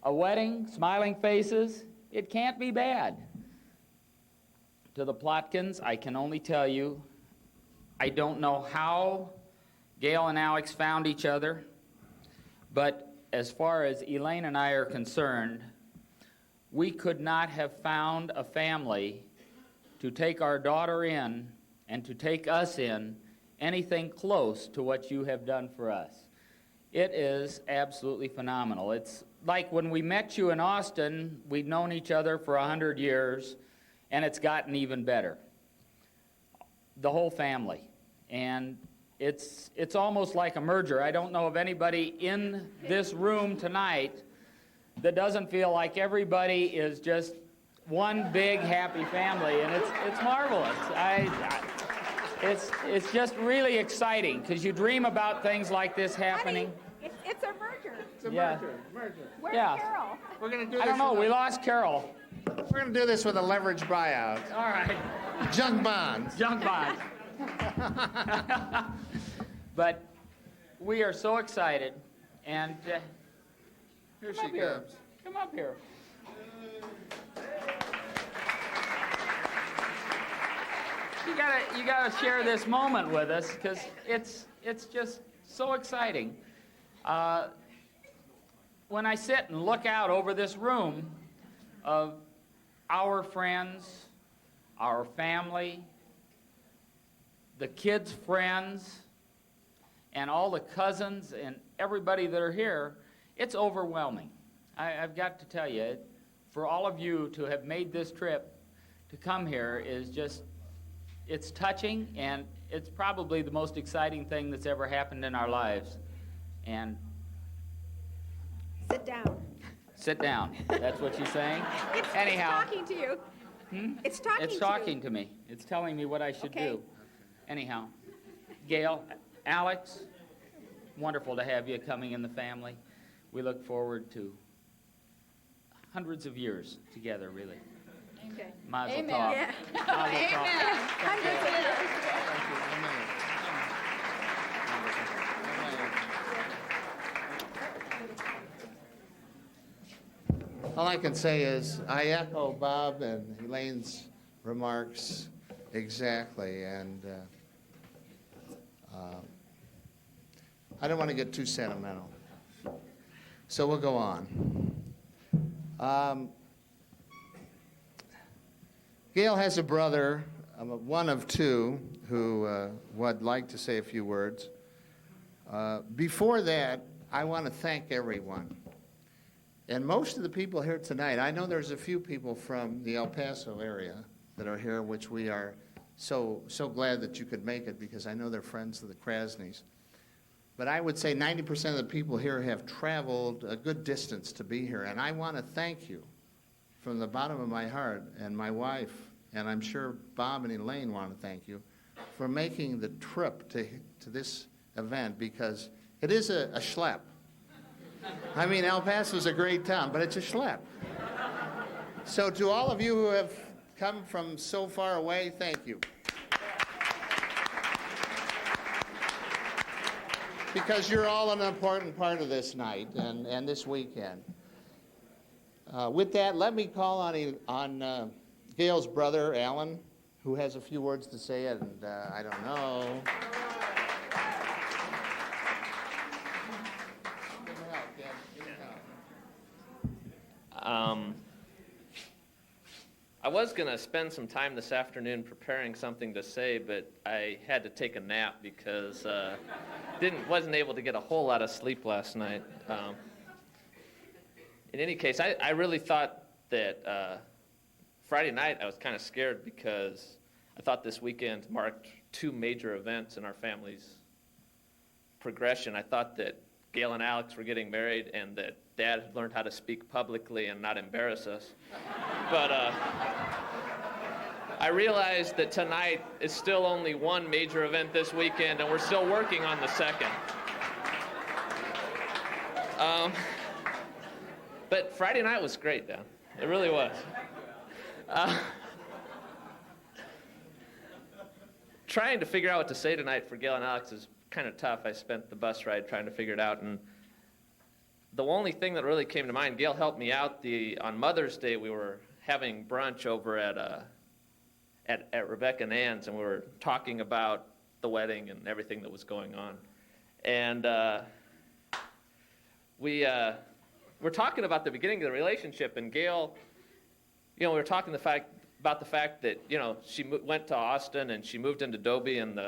a wedding, smiling faces, it can't be bad. To the Plotkins, I can only tell you, I don't know how Gail and Alex found each other, but as far as Elaine and I are concerned, we could not have found a family to take our daughter in and to take us in anything close to what you have done for us. It is absolutely phenomenal. It's like when we met you in Austin, we'd known each other for 100 years, and it's gotten even better. The whole family. And it's almost like a merger. I don't know of anybody in this room tonight that doesn't feel like everybody is just one big happy family, and it's marvelous. It's just really exciting because you dream about things like this happening. Honey, it's a merger. It's a Yeah. merger. Where's Yeah. Carol? We're going to do I this. don't know. with We a- lost Carol. We're going to do this with a leverage buyout. All right. Junk bonds. Junk bonds. But we are so excited, and Here come she up here. comes. Come up here. You gotta share this moment with us because it's just so exciting. When I sit and look out over this room of our friends, our family, the kids' friends, and all the cousins and everybody that are here, it's overwhelming. I've got to tell you, for all of you to have made this trip to come here is just, it's touching, and it's probably the most exciting thing that's ever happened in our lives. And Sit down. sit down. That's what she's saying? Anyhow. It's talking to you. Hmm? It's talking It's to talking you. to me. It's telling me what I should Okay. do. Anyhow, Gail, Alex, wonderful to have you coming in the family. We look forward to hundreds of years together, really. Okay. Mazel Amen. tov. Yeah. Mazel tov. Amen. Hundreds of years. All I can say is I echo Bob and Elaine's remarks exactly, and I don't want to get too sentimental, so we'll go on. Gail has a brother, one of two, who would like to say a few words. Before that, I want to thank everyone. And most of the people here tonight, I know there's a few people from the El Paso area that are here, which we are so glad that you could make it because I know they're friends of the Krasnys. But I would say 90% of the people here have traveled a good distance to be here. And I want to thank you from the bottom of my heart, and my wife, and I'm sure Bob and Elaine want to thank you for making the trip to this event, because it is a schlep. I mean, El Paso's a great town, but it's a schlep. So to all of you who have come from so far away, thank you. Because you're all an important part of this night and this weekend. With that, let me call on Gail's brother, Alan, who has a few words to say, and I don't know. I was going to spend some time this afternoon preparing something to say, but I had to take a nap because wasn't able to get a whole lot of sleep last night. In any case, I really thought that Friday night I was kind of scared because I thought this weekend marked two major events in our family's progression. I thought that Gail and Alex were getting married and that Dad had learned how to speak publicly and not embarrass us. But I realized that tonight is still only one major event this weekend, and we're still working on the second. But Friday night was great, Dan. It really was. Trying to figure out what to say tonight for Gail and Alex is kind of tough. I spent the bus ride trying to figure it out, and the only thing that really came to mind, Gail helped me out. On Mother's Day, we were having brunch over at Rebecca and Ann's, and we were talking about the wedding and everything that was going on. And we were talking about the beginning of the relationship, and Gail, we were talking about the fact that, she went to Austin and she moved into Dobie, and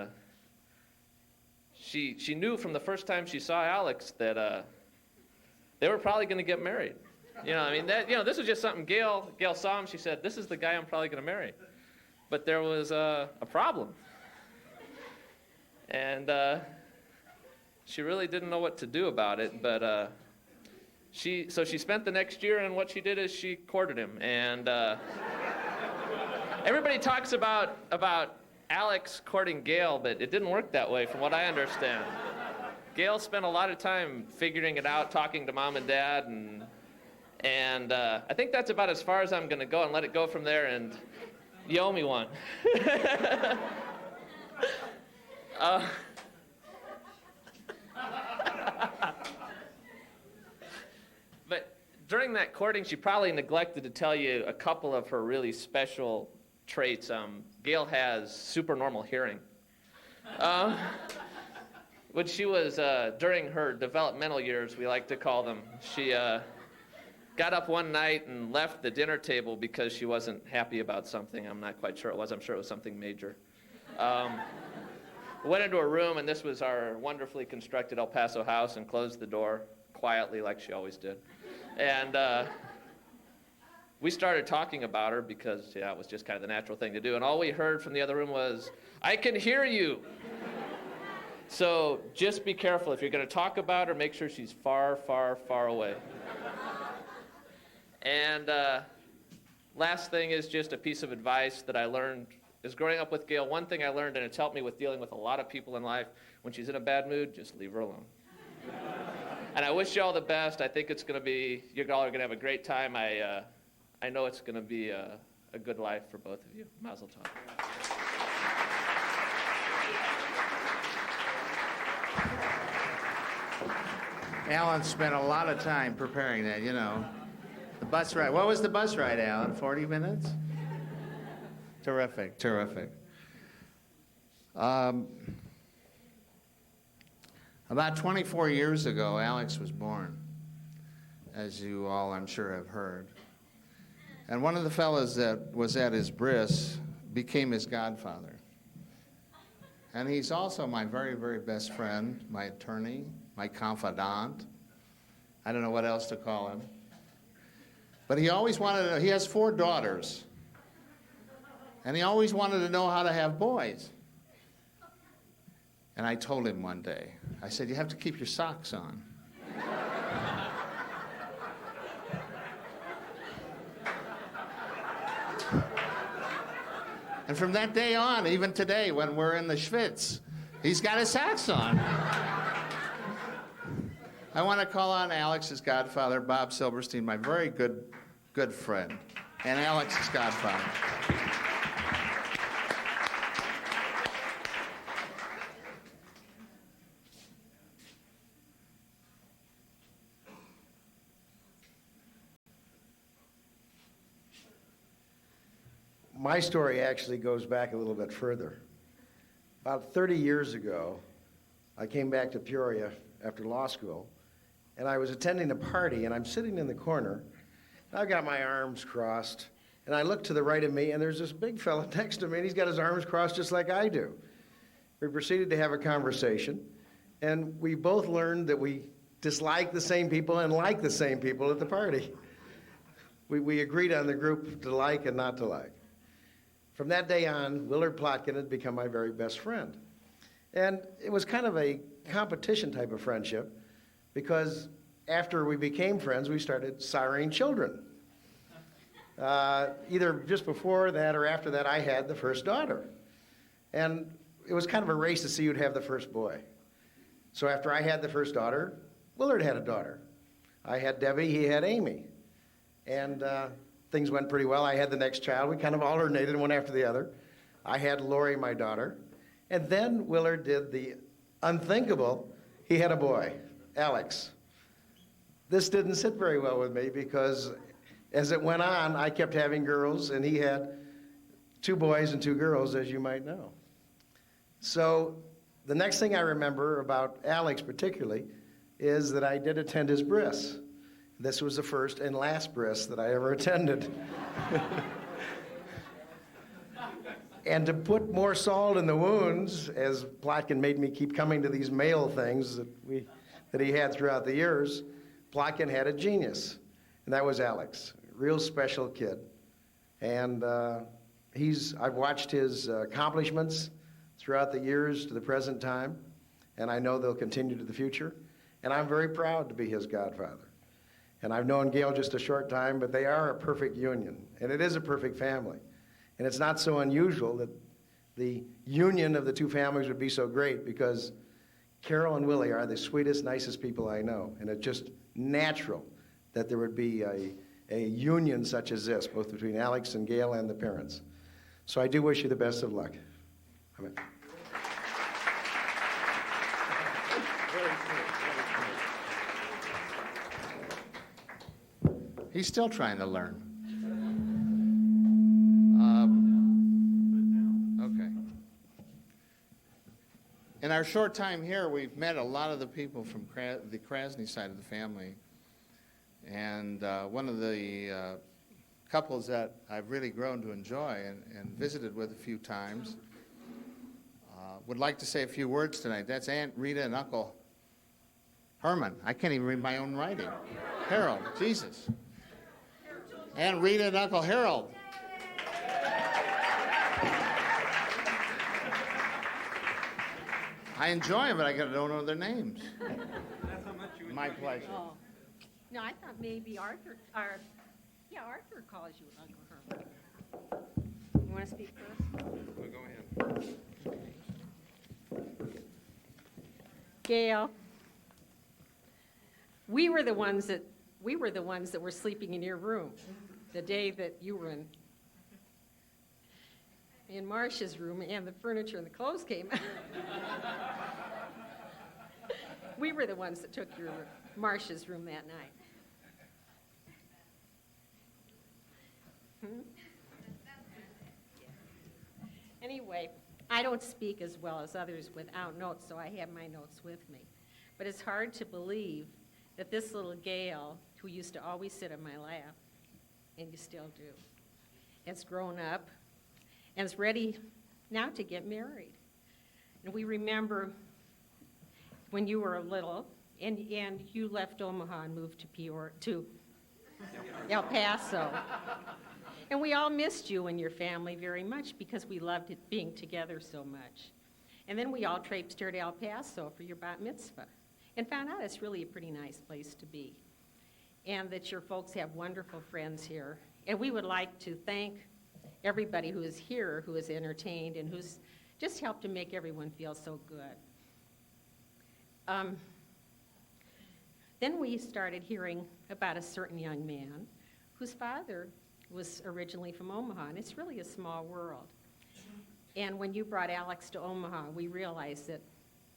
she knew from the first time she saw Alex that they were probably going to get married. This was just something Gail saw him. She said, "This is the guy I'm probably going to marry." But there was a problem, and she really didn't know what to do about it. But she spent the next year, and what she did is she courted him. And everybody talks about Alex courting Gail, but it didn't work that way, from what I understand. Gail spent a lot of time figuring it out, talking to Mom and Dad, and I think that's about as far as I'm going to go, and let it go from there. And you owe me one. But during that courting, she probably neglected to tell you a couple of her really special traits. Gail has supernormal hearing. When she was, during her developmental years, we like to call them, she got up one night and left the dinner table because she wasn't happy about something. I'm not quite sure it was. I'm sure it was something major. Went into her room, and this was our wonderfully constructed El Paso house, and closed the door quietly like she always did. And we started talking about her because, it was just kind of the natural thing to do. And all we heard from the other room was, "I can hear you." So just be careful. If you're going to talk about her, make sure she's far, far, far away. And last thing is just a piece of advice that I learned is growing up with Gail. One thing I learned, and it's helped me with dealing with a lot of people in life, when she's in a bad mood, just leave her alone. And I wish you all the best. I think it's going to be, you all are going to have a great time. I know it's going to be a good life for both of you. Mazel tov. Alan spent a lot of time preparing that, The bus ride. What was the bus ride, Alan? 40 minutes? Terrific, terrific. About 24 years ago, Alex was born, as you all, I'm sure, have heard. And one of the fellows that was at his bris became his godfather. And he's also my very, very best friend, my attorney, my confidant. I don't know what else to call him. But he always wanted to know, he has 4 daughters. And he always wanted to know how to have boys. And I told him one day, I said, "You have to keep your socks on." And from that day on, even today, when we're in the Schwitz, he's got his socks on. I want to call on Alex's godfather, Bob Silverstein, my very good friend, and Alex's godfather. My story actually goes back a little bit further. About 30 years ago, I came back to Peoria after law school, and I was attending a party, and I'm sitting in the corner, and I've got my arms crossed, And I look to the right of me, and there's this big fella next to me, and he's got his arms crossed just like I do. We proceeded to have a conversation, and we both learned that we dislike the same people and like the same people at the party. We agreed on the group to like and not to like. From that day on, Willard Plotkin had become my very best friend. And it was kind of a competition type of friendship, because after we became friends, we started siring children. Either just before that or after that, I had the first daughter. And it was kind of a race to see who'd have the first boy. So after I had the first daughter, Willard had a daughter. I had Debbie, he had Amy. And things went pretty well. I had the next child. We kind of alternated one after the other. I had Lori, my daughter. And then Willard did the unthinkable. He had a boy, Alex. This didn't sit very well with me, because as it went on, I kept having girls, and he had 2 boys and 2 girls, as you might know. So the next thing I remember about Alex particularly is that I did attend his bris. This was the first and last bris that I ever attended. And to put more salt in the wounds, as Plotkin made me keep coming to these male things that he had throughout the years, Plotkin had a genius, and that was Alex. Real special kid. And I've watched his accomplishments throughout the years to the present time, and I know they'll continue to the future. And I'm very proud to be his godfather. And I've known Gail just a short time, but they are a perfect union, and it is a perfect family. And it's not so unusual that the union of the 2 families would be so great, because Carol and Willie are the sweetest, nicest people I know, and it's just natural that there would be a union such as this, both between Alex and Gail and the parents. So I do wish you the best of luck. Amen. He's still trying to learn. Okay. In our short time here, we've met a lot of the people from the Krasny side of the family. And one of the couples that I've really grown to enjoy and visited with a few times would like to say a few words tonight. That's Aunt Rita and Uncle Herman. I can't even read my own writing. Harold, Jesus. Aunt Rita and Uncle Harold. I enjoy them, but I don't know their names. That's how much you My pleasure. Oh. No, I thought maybe Arthur calls you Uncle Herman. You want to speak first? Go ahead. Gail, we were the ones that were sleeping in your room the day that you were in Marcia's room, and the furniture and the clothes came out. We were the ones that took your Marcia's room that night. Anyway, I don't speak as well as others without notes, so I have my notes with me. But it's hard to believe that this little Gail, who used to always sit on my lap, and you still do, has grown up and is ready now to get married. And we remember when you were little, and you left Omaha and moved to El Paso. And we all missed you and your family very much, because we loved it being together so much. And then we all traipsed here to El Paso for your bat mitzvah, and found out it's really a pretty nice place to be, and that your folks have wonderful friends here. And we would like to thank everybody who is here, who is entertained, and who's just helped to make everyone feel so good. Then we started hearing about a certain young man whose father was originally from Omaha, and it's really a small world. And when you brought Alex to Omaha, we realized that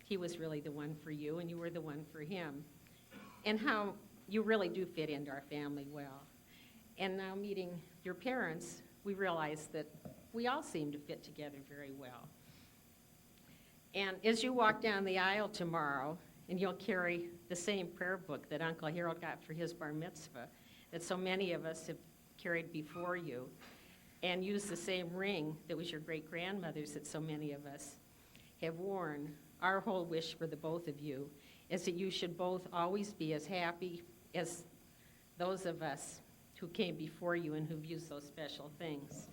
he was really the one for you, and you were the one for him, and how you really do fit into our family well. And now meeting your parents, we realized that we all seem to fit together very well. And as you walk down the aisle tomorrow, and you'll carry the same prayer book that Uncle Harold got for his bar mitzvah, that so many of us have carried before you, and use the same ring that was your great-grandmother's that so many of us have worn, our whole wish for the both of you is that you should both always be as happy as those of us who came before you and who've used those special things.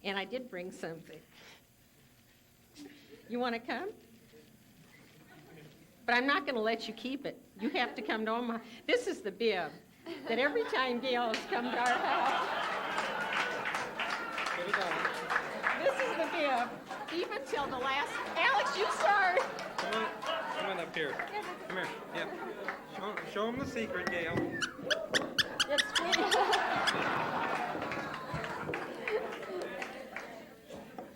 And I did bring something. You want to come? But I'm not going to let you keep it. You have to come to Omaha. This is the bib that every time Gail has come to our house. Here we go. This is the bib, even till the last. Alex, you start. Come on up here. Come here. Yeah. Show him the secret, Gail. It's sweet.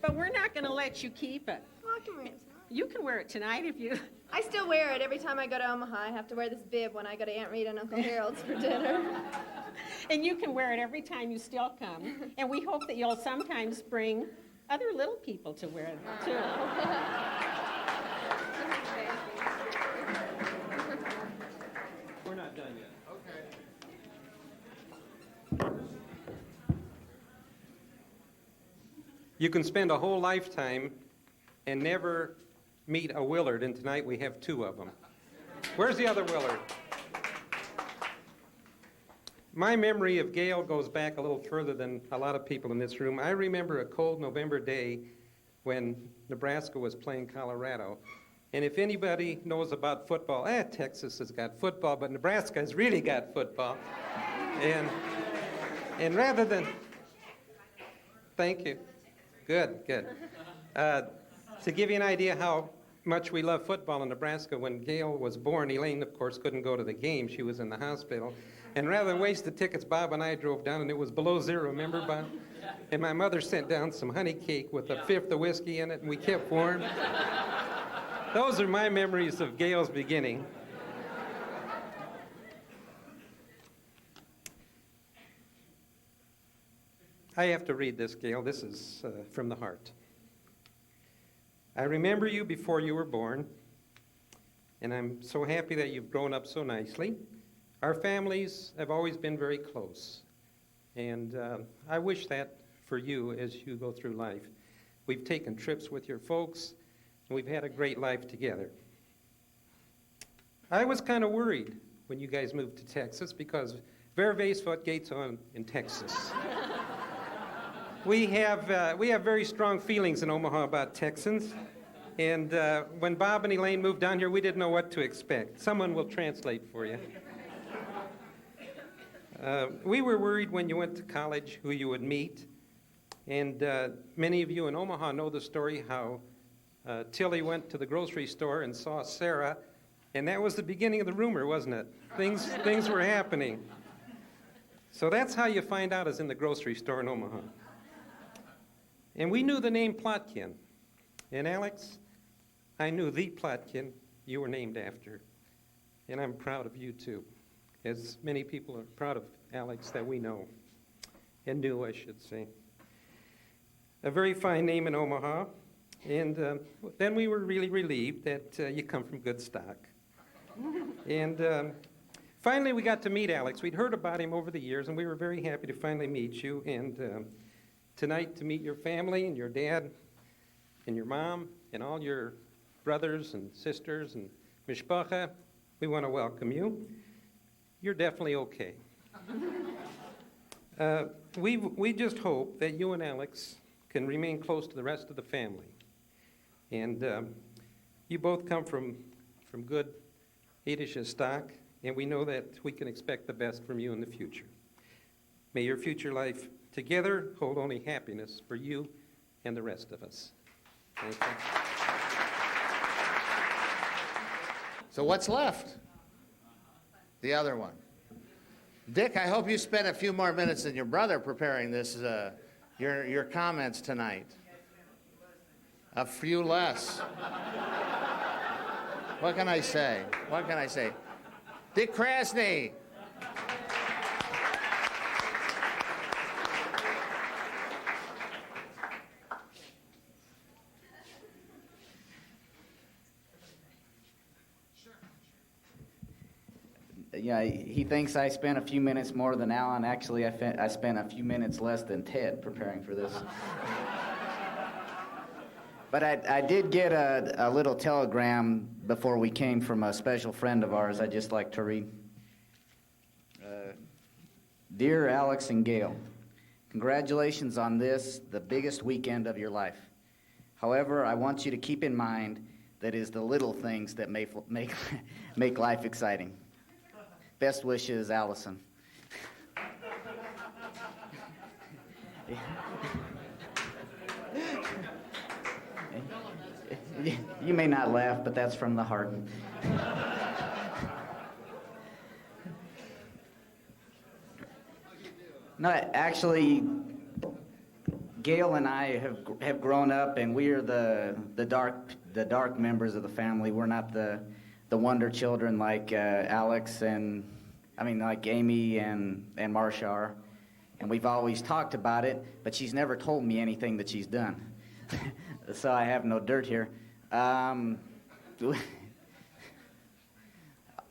But we're not going to let you keep it. Oh, I can wear it tonight. You can wear it tonight if you. I still wear it every time I go to Omaha. I have to wear this bib when I go to Aunt Rita and Uncle Harold's for dinner. And you can wear it every time you still come. And we hope that you'll sometimes bring other little people to wear it too. We're not done yet. Okay. You can spend a whole lifetime and never meet a Willard, and tonight we have two of them. Where's the other Willard? My memory of Gail goes back a little further than a lot of people in this room. I remember a cold November day when Nebraska was playing Colorado. And if anybody knows about football, Texas has got football, but Nebraska has really got football. And rather than, thank you. Good. To give you an idea how much we love football in Nebraska, when Gail was born, Elaine, of course, couldn't go to the game. She was in the hospital. And rather than waste the tickets, Bob and I drove down, and it was below zero, remember, Bob? And my mother sent down some honey cake with a fifth of whiskey in it, and we kept warm. Those are my memories of Gail's beginning. I have to read this, Gail. This is from the heart. I remember you before you were born, and I'm so happy that you've grown up so nicely. Our families have always been very close, and I wish that for you as you go through life. We've taken trips with your folks, and we've had a great life together. I was kind of worried when you guys moved to Texas because wer weiß what geht on in Texas. We have very strong feelings in Omaha about Texans, and when Bob and Elaine moved down here, we didn't know what to expect. Someone will translate for you. We were worried when you went to college who you would meet, and many of you in Omaha know the story how Tilly went to the grocery store and saw Sarah, and that was the beginning of the rumor, wasn't it? Things were happening. So that's how you find out is in the grocery store in Omaha. And we knew the name Plotkin. And Alex, I knew the Plotkin you were named after. And I'm proud of you too, as many people are proud of Alex that we know, and knew, I should say. A very fine name in Omaha. And then we were really relieved that you come from good stock. And finally we got to meet Alex. We'd heard about him over the years, and we were very happy to finally meet you. And tonight to meet your family and your dad and your mom and all your brothers and sisters and mishpacha, we want to welcome you. You're definitely okay. We just hope that you and Alex can remain close to the rest of the family. And you both come from good Yiddish stock, and we know that we can expect the best from you in the future. May your future life together hold only happiness for you and the rest of us. Thank you. So what's left? The other one. Dick, I hope you spent a few more minutes than your brother preparing this, your comments tonight. A few less. What can I say? Dick Krasny. yeah, he thinks I spent a few minutes more than Alan. Actually, I spent a few minutes less than Ted preparing for this. But I did get a little telegram before we came from a special friend of ours I'd just like to read. Dear Alex and Gail, congratulations on this, the biggest weekend of your life. However, I want you to keep in mind that it is the little things that make life exciting. Best wishes, Allison. You may not laugh, but that's from the heart. No, actually, Gail and I have grown up, and we are the dark members of the family. We're not the wonder children like Alex like Amy and Marsha are. And we've always talked about it, but she's never told me anything that she's done. So I have no dirt here.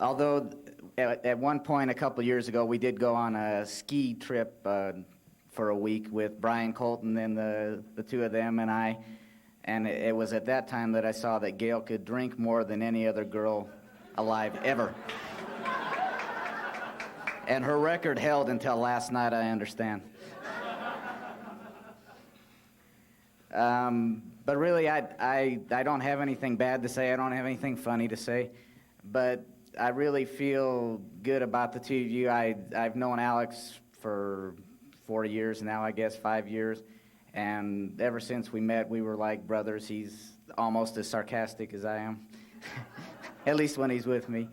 Although at one point a couple years ago we did go on a ski trip for a week with Brian Colton and the two of them and I, and it was at that time that I saw that Gail could drink more than any other girl alive ever. And her record held until last night, I understand. But really, I don't have anything bad to say. I don't have anything funny to say. But I really feel good about the two of you. I've known Alex for 4 years now, I guess, 5 years. And ever since we met, we were like brothers. He's almost as sarcastic as I am, at least when he's with me.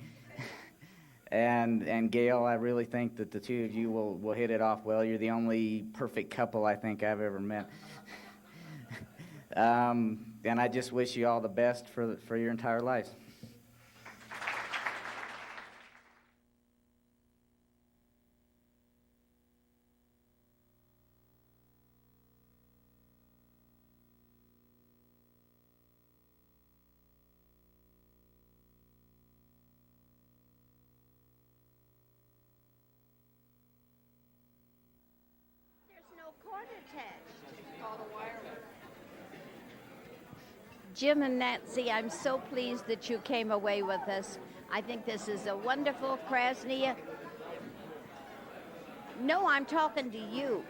And Gail, I really think that the two of you will hit it off well. You're the only perfect couple I think I've ever met. And I just wish you all the best for your entire lives. Jim and Nancy, I'm so pleased that you came away with us. I think this is a wonderful Krasnia. No, I'm talking to you,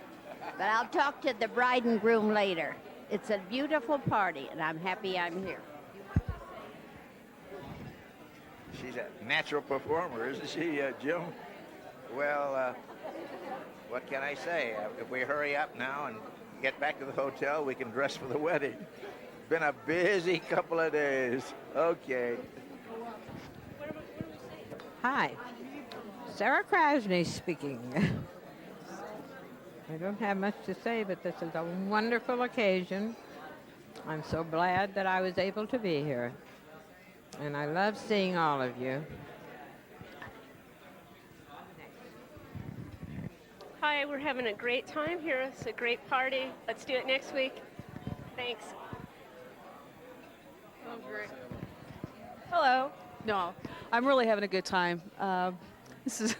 but I'll talk to the bride and groom later. It's a beautiful party, and I'm happy I'm here. She's a natural performer, isn't she, Jim? Well, what can I say? If we hurry up now and get back to the hotel, we can dress for the wedding. Been a busy couple of days. Okay. Hi, Sarah Krasny speaking. I don't have much to say, but this is a wonderful occasion. I'm so glad that I was able to be here. And I love seeing all of you. Hi, we're having a great time here. It's a great party. Let's do it next week. Thanks. Oh, great. Hello. No, I'm really having a good time. This has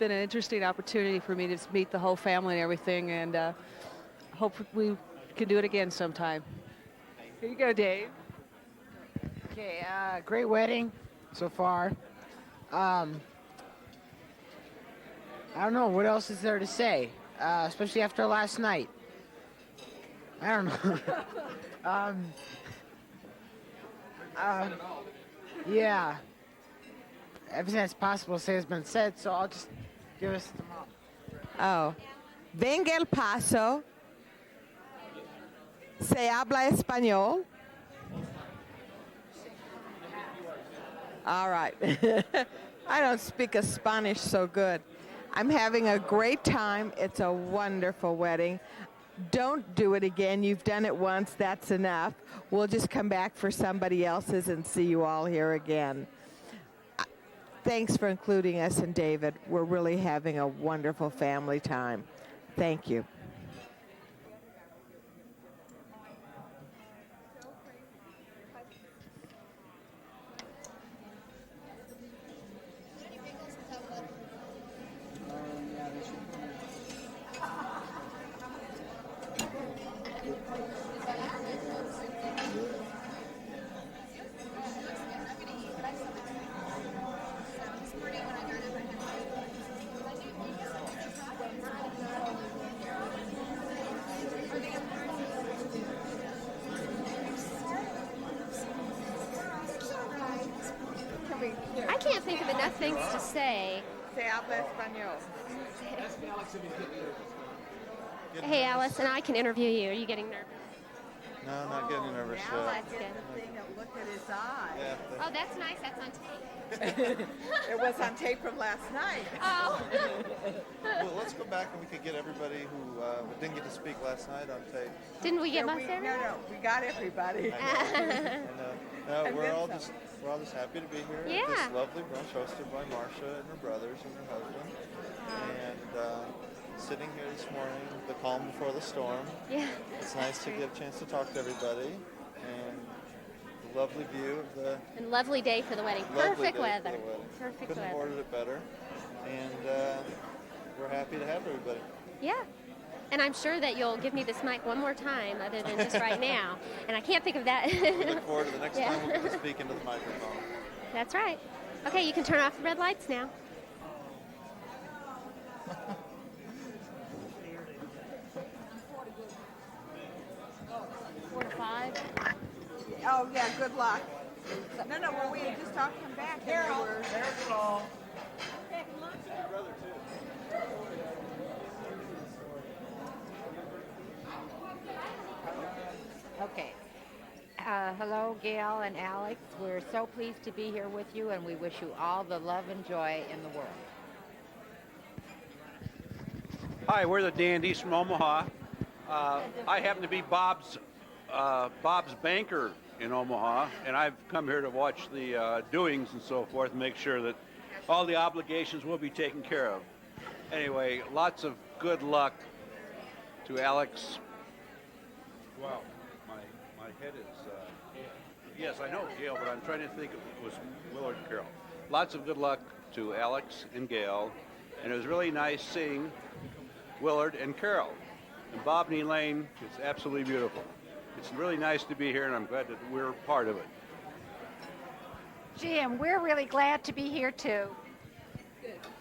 been an interesting opportunity for me to meet the whole family and everything, and hope we can do it again sometime. Here you go, Dave. Okay, great wedding so far. I don't know, what else is there to say, especially after last night? I don't know. Yeah. Everything that's possible to say has been said, so I'll just give us the mom. Oh. Venga El Paso. Se habla español. All right. I don't speak a Spanish so good. I'm having a great time. It's a wonderful wedding. Don't do it again. You've done it once. That's enough. We'll just come back for somebody else's and see you all here again. Thanks for including us and David. We're really having a wonderful family time. Thank you. enough things to say. Se habla español. Hey, Alice, and I can interview you. Are you getting nervous? No, I'm not getting nervous Now I yet. get the thing of look at his eye. Yeah, Oh, that's nice. That's on tape. It was on tape from last night. Oh. Well, let's go back and we could get everybody who didn't get to speak last night on tape. Didn't we get No, most No, everyone? no, we got everybody. No, And we're then all some. just happy to be here Yeah. at this lovely brunch hosted by Marcia and her brothers and her husband. And sitting here this morning, the calm before the storm. Yeah. It's nice to get a chance to talk to everybody, and the lovely view of the And lovely day for the wedding. lovely Perfect day for weather. the wedding. Perfect Couldn't have weather. ordered it better, and we're happy to have everybody. Yeah. And I'm sure that you'll give me this mic one more time other than just right now. And I can't think of that. We look forward to the next Yeah. time we'll get to speak into the microphone. That's right. Okay, you can turn off the red lights now. Oh, yeah, good luck. No, well, we had just talked to him back. Carol. There's all. Okay. Hello, Gail and Alex. We're so pleased to be here with you, and we wish you all the love and joy in the world. Hi, we're the Dandies from Omaha. I happen to be Bob's banker in Omaha, and I've come here to watch the doings and so forth, and make sure that all the obligations will be taken care of. Anyway, lots of good luck to Alex. Wow, my head is. Yes, I know Gail, but I'm trying to think if it was Willard and Carol. Lots of good luck to Alex and Gail, and it was really nice seeing Willard and Carol. And Bob and Elaine, it's absolutely beautiful. It's really nice to be here, and I'm glad that we're part of it. Gee, and we're really glad to be here too.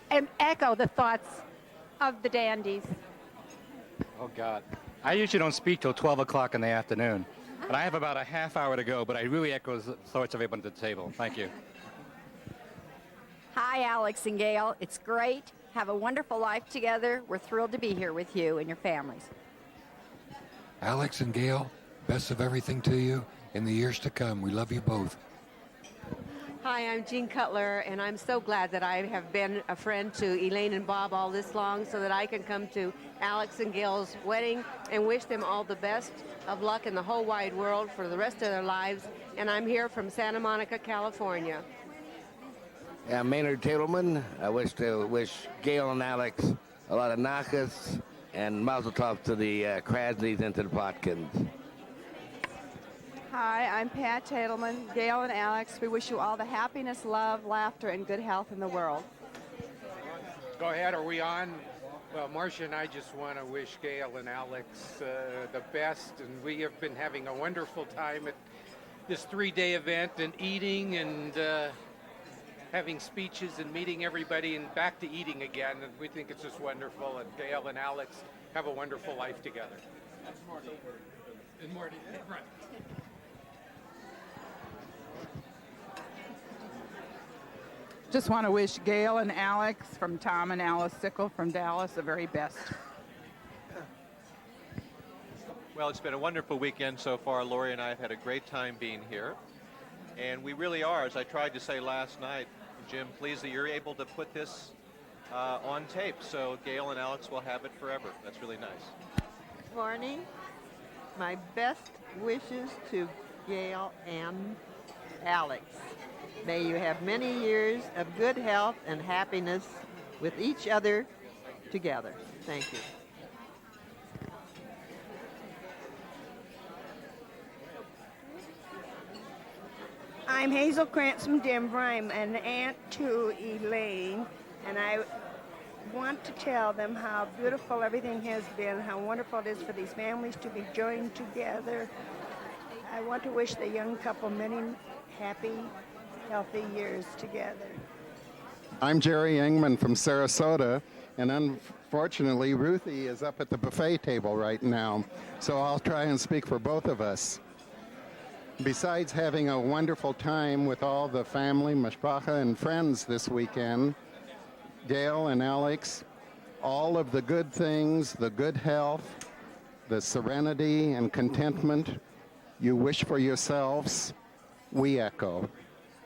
And echo the thoughts of the Dandies. Oh, God. I usually don't speak till 12 o'clock in the afternoon. But I have about a half hour to go, but I really echo the thoughts of everyone at the table. Thank you. Hi, Alex and Gail. It's great. Have a wonderful life together. We're thrilled to be here with you and your families. Alex and Gail, best of everything to you in the years to come. We love you both. Hi, I'm Jean Cutler, and I'm so glad that I have been a friend to Elaine and Bob all this long so that I can come to Alex and Gail's wedding and wish them all the best of luck in the whole wide world for the rest of their lives. And I'm here from Santa Monica, California. Yeah, Maynard Titleman. I wish Gail and Alex a lot of nachas and mazel tov to the Krasnies and to the Potkins. Hi, I'm Pat Tatelman. Gail and Alex, we wish you all the happiness, love, laughter, and good health in the world. Go ahead, are we on? Well, Marcia and I just want to wish Gail and Alex the best, and we have been having a wonderful time at this 3-day event and eating and having speeches and meeting everybody and back to eating again, and we think it's just wonderful, and Gail and Alex have a wonderful life together. That's Marty. And Marty, right. Just want to wish Gail and Alex from Tom and Alice Sickle from Dallas the very best. Well, it's been a wonderful weekend so far. Lori and I have had a great time being here. And we really are, as I tried to say last night, Jim, pleased that you're able to put this on tape. So Gail and Alex will have it forever. That's really nice. Good morning. My best wishes to Gail and Alex. May you have many years of good health and happiness with each other together. Thank you. I'm Hazel Krantz from Denver. I'm an aunt to Elaine, and I want to tell them how beautiful everything has been, how wonderful it is for these families to be joined together. I want to wish the young couple many happy, healthy years together. I'm Jerry Engman from Sarasota, and unfortunately, Ruthie is up at the buffet table right now, so I'll try and speak for both of us. Besides having a wonderful time with all the family, mashpacha, and friends this weekend, Gail and Alex, all of the good things, the good health, the serenity and contentment you wish for yourselves, we echo.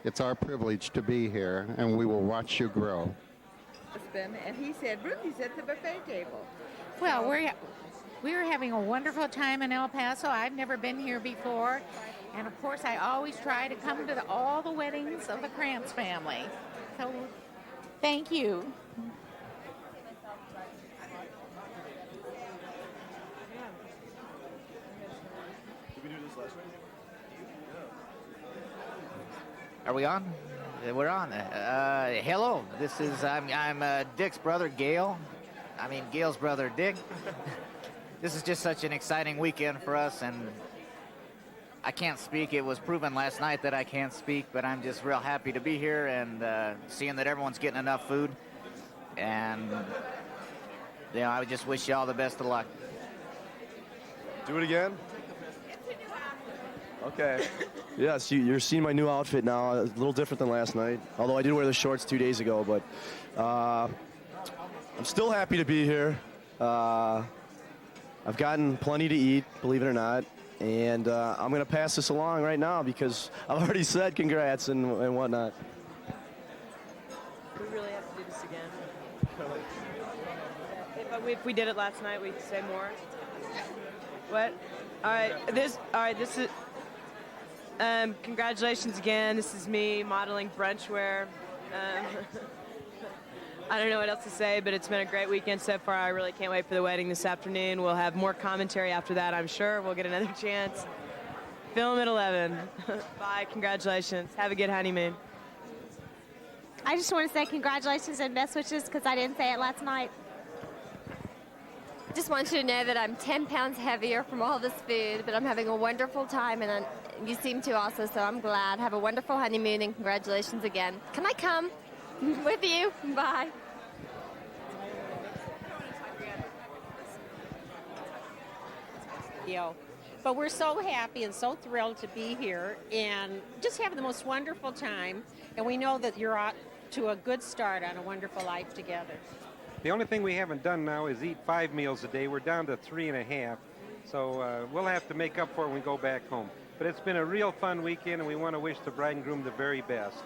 It's our privilege to be here, and we will watch you grow. And he said, Ruthie's at the buffet table. Well, we were having a wonderful time in El Paso. I've never been here before. And of course, I always try to come to all the weddings of the Krantz family. So, thank you. Did we do this last week? Are we on? We're on. Hello. This is I'm Dick's brother, Gail. I mean Gail's brother, Dick. This is just such an exciting weekend for us, and I can't speak. It was proven last night that I can't speak, but I'm just real happy to be here and seeing that everyone's getting enough food. And I would just wish you all the best of luck. Do it again? Okay. Yes, you're seeing my new outfit now. A little different than last night. Although I did wear the shorts 2 days ago, but I'm still happy to be here. I've gotten plenty to eat, believe it or not. And I'm going to pass this along right now because I've already said congrats and whatnot. We really have to do this again. If we did it last night, we'd say more. What? All right. This is. Congratulations again. This is me modeling brunchwear. I don't know what else to say, but it's been a great weekend so far. I really can't wait for the wedding this afternoon. We'll have more commentary after that, I'm sure. We'll get another chance. Film at 11. Bye. Congratulations. Have a good honeymoon. I just want to say congratulations and best wishes because I didn't say it last night. Just want you to know that I'm 10 pounds heavier from all this food, but I'm having a wonderful time, and you seem to also, so I'm glad. Have a wonderful honeymoon, and congratulations again. Can I come with you? Bye. But we're so happy and so thrilled to be here and just having the most wonderful time. And we know that you're off to a good start on a wonderful life together. The only thing we haven't done now is eat 5 meals a day. We're down to 3.5. So we'll have to make up for it when we go back home. But it's been a real fun weekend, and we want to wish the bride and groom the very best.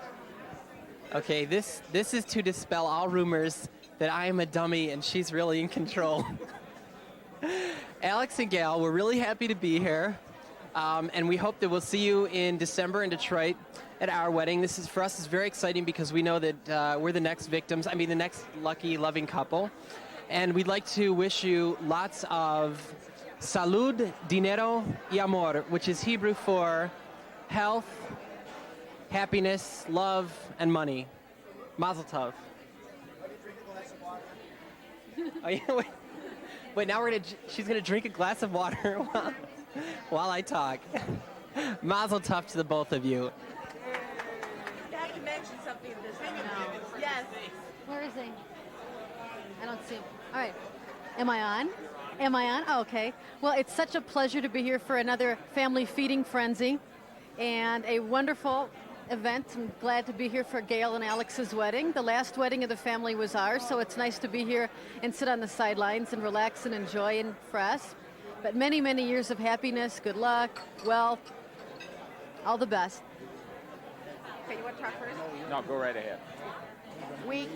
Okay, this is to dispel all rumors that I am a dummy and she's really in control. Alex and Gail, we're really happy to be here, and we hope that we'll see you in December in Detroit at our wedding. This is, for us, is very exciting because we know that we're the next victims, the next lucky, loving couple. And we'd like to wish you lots of salud, dinero y amor, which is Hebrew for health, happiness, love, and money. Mazel tov. Oh, yeah, wait, now she's gonna drink a glass of water while I talk. Mazel tov to the both of you. You have to mention something at this time. Yes. Where is he? I don't see him. All right. Am I on? Am I on? Oh, okay. Well, it's such a pleasure to be here for another family feeding frenzy and a wonderful event. I'm glad to be here for Gail and Alex's wedding. The last wedding of the family was ours, so it's nice to be here and sit on the sidelines and relax and enjoy and for us. But many, many years of happiness, good luck, wealth, all the best. Okay, you want to talk first? No, go right ahead. We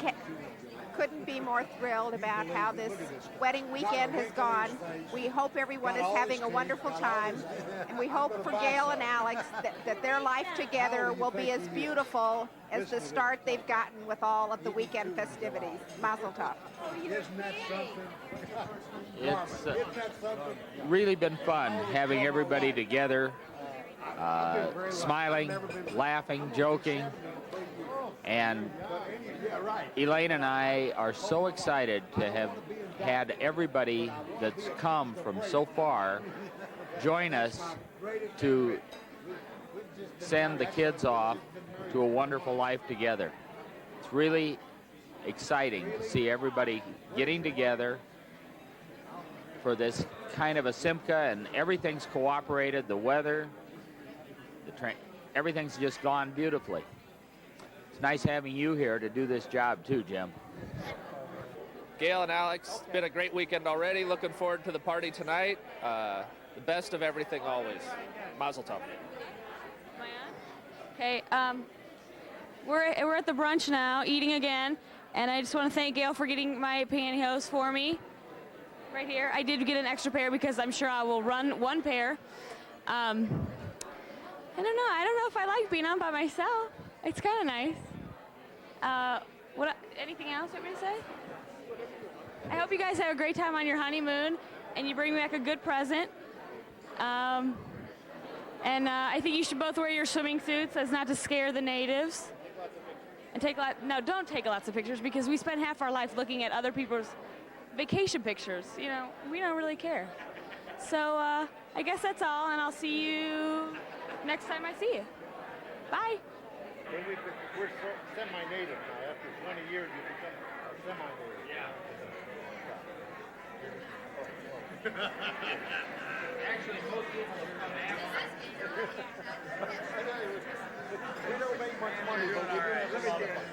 couldn't be more thrilled about how this wedding weekend has gone. We hope everyone is having a wonderful time, and we hope for Gail and Alex that their life together will be as beautiful as the start they've gotten with all of the weekend festivities. Mazel tov. Isn't that something? It's really been fun having everybody together, smiling, laughing, joking. And Elaine and I are so excited to have had everybody that's come from so far join us to send the kids off to a wonderful life together. It's really exciting to see everybody getting together for this kind of a simcha, and everything's cooperated. The weather, everything's just gone beautifully. It's nice having you here to do this job too, Jim. Gail and Alex, it's been a great weekend already. Looking forward to the party tonight. The best of everything always. Mazel tov. Okay, we're at the brunch now, eating again, and I just want to thank Gail for getting my pantyhose for me. Right here, I did get an extra pair because I'm sure I will run one pair. I don't know. I don't know if I like being on by myself. It's kind of nice. Anything else you want me to say? I hope you guys have a great time on your honeymoon, and you bring back a good present. And I think you should both wear your swimming suits as not to scare the natives. And don't take lots of pictures, because we spend half our life looking at other people's vacation pictures. You know, we don't really care. So I guess that's all, and I'll see you next time I see you. Bye. We're semi-native now. After 20 years, you become semi-native. Yeah. Actually, most people will come after. We don't make much money, but we do have a lot of fun.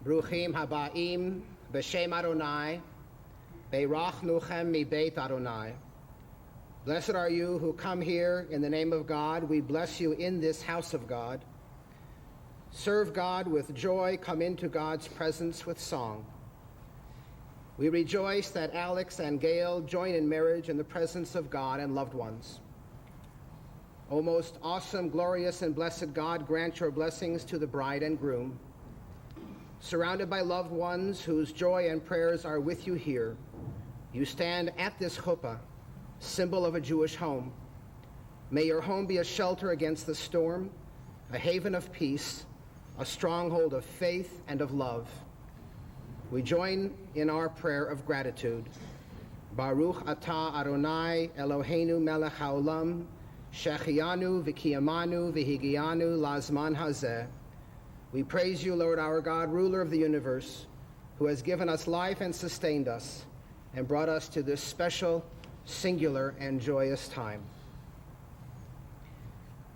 Bruchim Habaim B'Shem Adonai Beirachnuchem Mi Beit Adonai. Blessed are you who come here in the name of God. We bless you in this house of God. Serve God with joy. Come into God's presence with song. We rejoice that Alex and Gail join in marriage in the presence of God and loved ones. O most awesome, glorious, and blessed God, grant your blessings to the bride and groom. Surrounded by loved ones whose joy and prayers are with you here, you stand at this chuppah, symbol of a Jewish home. May your home be a shelter against the storm, a haven of peace, a stronghold of faith and of love. We join in our prayer of gratitude. Baruch atah Adonai Eloheinu melech haolam, shechianu v'kiyamanu v'higianu lazman hazeh. We praise you, Lord our God, ruler of the universe, who has given us life and sustained us and brought us to this special, singular, and joyous time.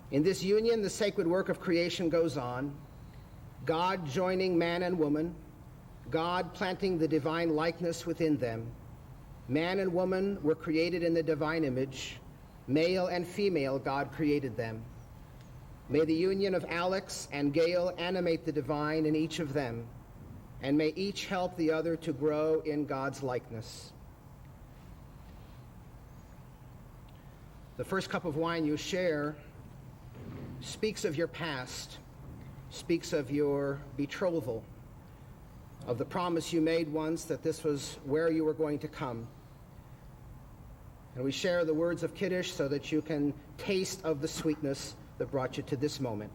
In this union, the sacred work of creation goes on, God joining man and woman, God planting the divine likeness within them. Man and woman were created in the divine image. Male and female, God created them. May the union of Alex and Gail animate the divine in each of them, and may each help the other to grow in God's likeness. The first cup of wine you share speaks of your past, speaks of your betrothal, of the promise you made once that this was where you were going to come. And we share the words of Kiddush so that you can taste of the sweetness that brought you to this moment.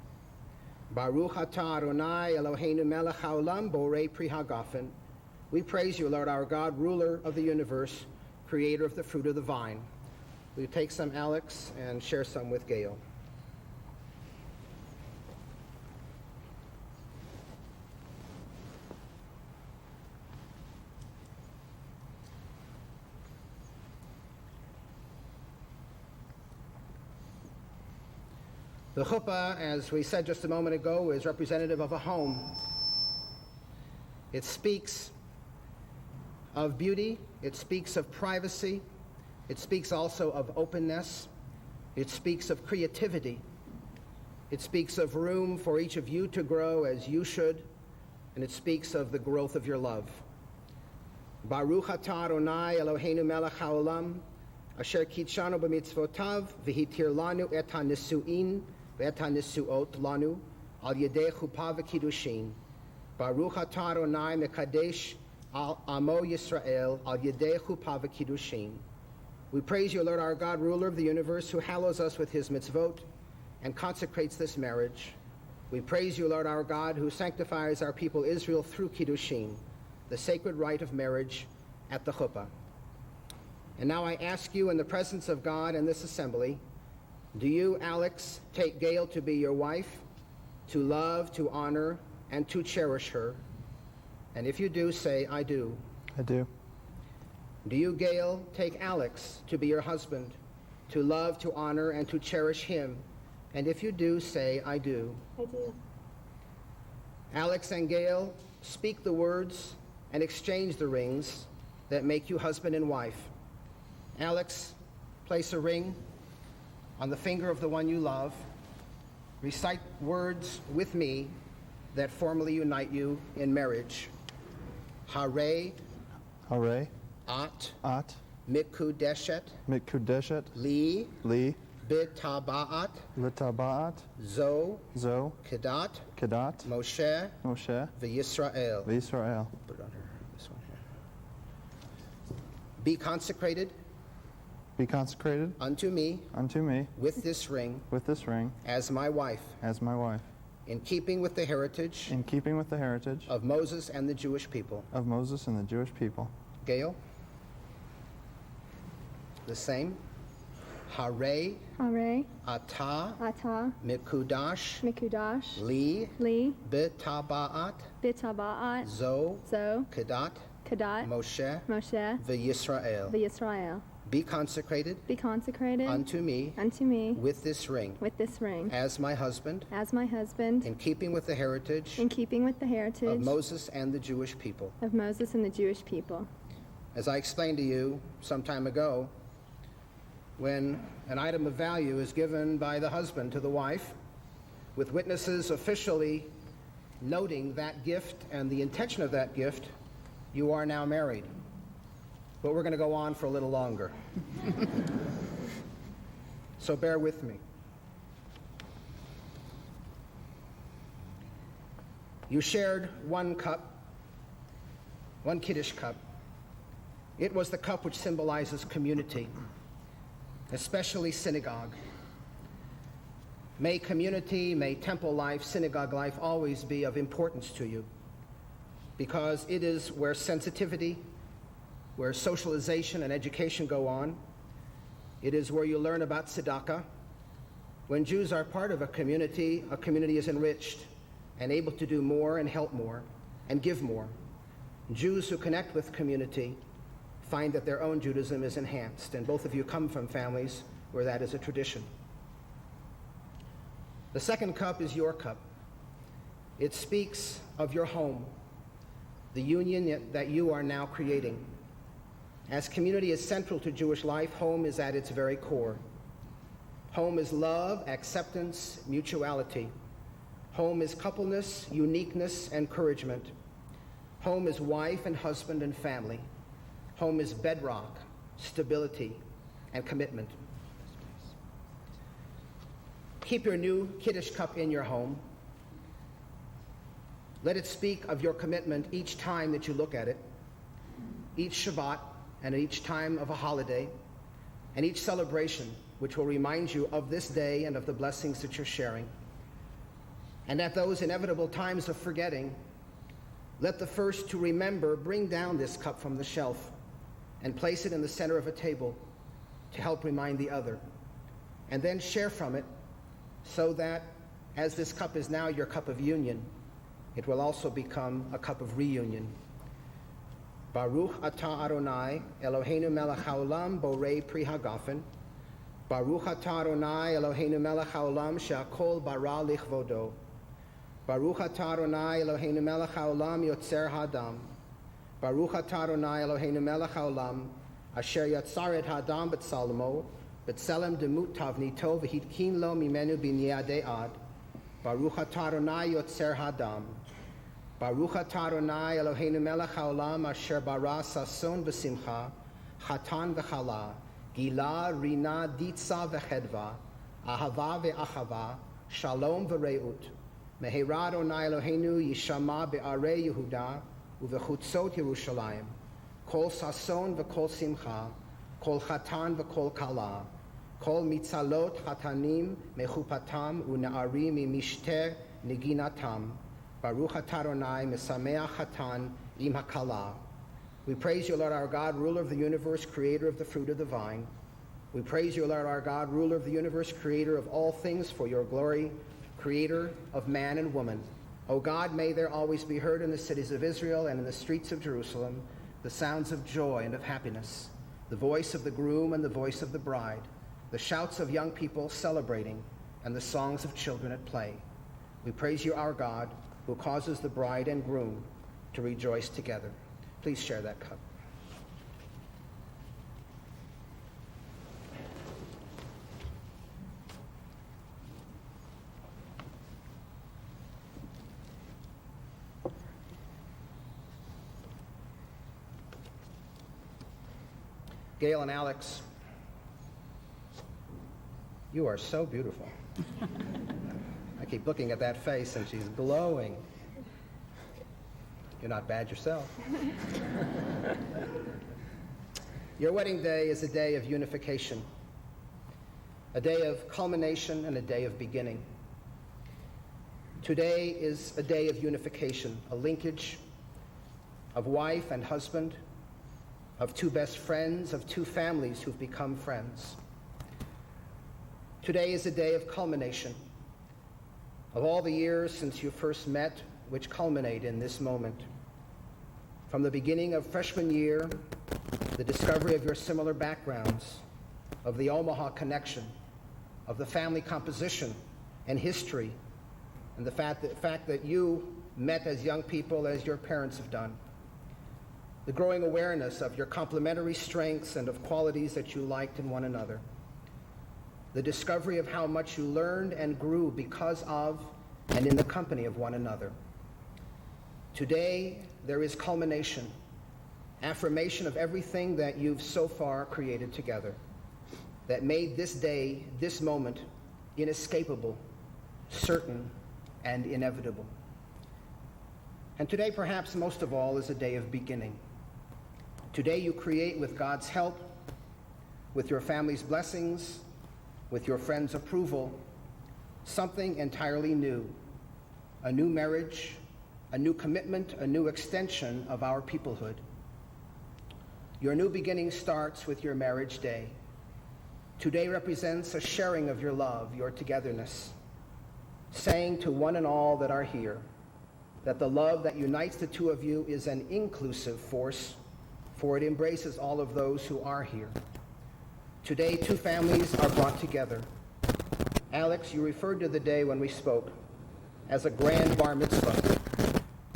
Baruch atah Adonai Eloheinu melech haolam borei pri hagafen. We praise you, Lord our God, ruler of the universe, creator of the fruit of the vine. Will you take some, Alex, and share some with Gail? The chuppah, as we said just a moment ago, is representative of a home. It speaks of beauty, it speaks of privacy, it speaks also of openness, it speaks of creativity, it speaks of room for each of you to grow as you should, and it speaks of the growth of your love. Baruch atah Adonai Eloheinu melech haolam, asher kitshanu b'mitzvotav, v'hitir lanu et ha-nisu'in, ואת הנשואות לנו על ידי חופה וקידושין. ברוך אתה אדוני מקדש עמו ישראל על ידי חופה וקידושין. We praise you, Lord our God, ruler of the universe, who hallows us with his mitzvot and consecrates this marriage. We praise you, Lord our God, who sanctifies our people Israel through kiddushin, the sacred rite of marriage at the chuppah. And now I ask you in the presence of God and this assembly, do you, Alex, take Gail to be your wife, to love, to honor, and to cherish her? And if you do, say, I do. I do. Do you, Gail, take Alex to be your husband, to love, to honor, and to cherish him? And if you do, say, I do. I do. Alex and Gail, speak the words and exchange the rings that make you husband and wife. Alex, place a ring on the finger of the one you love. Recite words with me that formally unite you in marriage. Hare, Hare, At, Mikudeshet, Li, Li, Bitabaat, Litabaat, Zo, Kedat, Moshe, V'Yisrael. Put it under this one here. Be consecrated unto me with this ring as my wife, in keeping with the heritage of Moses and the Jewish people. Gail, the same. Hare, Ata, Mikudash, Li, Bitabaat, Zo, Kedat, Moshe, V'Yisrael. be consecrated be consecrated unto me with this ring with this ring as my husband as my husband in keeping with the heritage in keeping with the heritage of Moses and the Jewish people. of Moses and the Jewish people. As I explained to you some time ago, when an item of value is given by the husband to the wife, with witnesses officially noting that gift and the intention of that gift, you are now married. But we're going to go on for a little longer. So bear with me. You shared one cup, one Kiddush cup. It was the cup which symbolizes community, especially synagogue. May community, may temple life, synagogue life always be of importance to you, because it is where sensitivity, where socialization and education go on. It is where you learn about tzedakah. When Jews are part of a community is enriched and able to do more and help more and give more. Jews who connect with community find that their own Judaism is enhanced, and both of you come from families where that is a tradition. The second cup is your cup. It speaks of your home, the union that you are now creating. As community is central to Jewish life, home is at its very core. Home is love, acceptance, mutuality. Home is coupleness, uniqueness, encouragement. Home is wife and husband and family. Home is bedrock, stability, and commitment. Keep your new Kiddush cup in your home. Let it speak of your commitment each time that you look at it, each Shabbat, and at each time of a holiday, and each celebration, which will remind you of this day and of the blessings that you're sharing. And at those inevitable times of forgetting, let the first to remember bring down this cup from the shelf and place it in the center of a table to help remind the other. And then share from it, so that as this cup is now your cup of union, it will also become a cup of reunion. Baruch atah Adonai, Eloheinu melech haolam, borei pri hagafen. Baruch atah Adonai, Eloheinu melech haolam, she'akol bara lichvodo. Baruch atah Adonai, Eloheinu melech haolam, yotzer hadam. Baruch atah Adonai, Eloheinu melech haolam, asher yatzar et hadam b'tzalmo, b'tzelem demut tavnito, v'hitkin lo mimenu b'niadei ad. Baruch atah Adonai, yotzer hadam. Baruch atah Adonai Eloheinu melech haolam asher bara sason v'simcha, chatan v'chala, gila, rina, ditza v'chedva, ahava v'achava, shalom v'reut. Mehera Adonai Eloheinu yishama be'arei Yehuda uvechutzot Yerushalayim, kol sason v'kol simcha, kol chatan v'kol kala, kol mitzalot chatanim mechupatam u'na'arim mimishter neginatam. Baruch atah Adonai mesameach chatan im hakala. We praise you, Lord our God, ruler of the universe, creator of the fruit of the vine. We praise you, Lord our God, ruler of the universe, creator of all things for your glory, creator of man and woman. O God, may there always be heard in the cities of Israel and in the streets of Jerusalem the sounds of joy and of happiness, the voice of the groom and the voice of the bride, the shouts of young people celebrating, and the songs of children at play. We praise you, our God, who causes the bride and groom to rejoice together. Please share that cup. Gail and Alex, you are so beautiful. I keep looking at that face and she's glowing. You're not bad yourself. Your wedding day is a day of unification, a day of culmination and a day of beginning. Today is a day of unification, a linkage of wife and husband, of two best friends, of two families who've become friends. Today is a day of culmination, of all the years since you first met, which culminate in this moment. From the beginning of freshman year, the discovery of your similar backgrounds, of the Omaha connection, of the family composition and history, and the fact that you met as young people as your parents have done. The growing awareness of your complementary strengths and of qualities that you liked in one another. The discovery of how much you learned and grew because of and in the company of one another. Today, there is culmination, affirmation of everything that you've so far created together, that made this day, this moment, inescapable, certain, and inevitable. And today, perhaps most of all, is a day of beginning. Today you create with God's help, with your family's blessings, with your friends' approval, something entirely new, a new marriage, a new commitment, a new extension of our peoplehood. Your new beginning starts with your marriage day. Today represents a sharing of your love, your togetherness, saying to one and all that are here that the love that unites the two of you is an inclusive force, for it embraces all of those who are here. Today, two families are brought together. Alex, you referred to the day when we spoke as a grand bar mitzvah.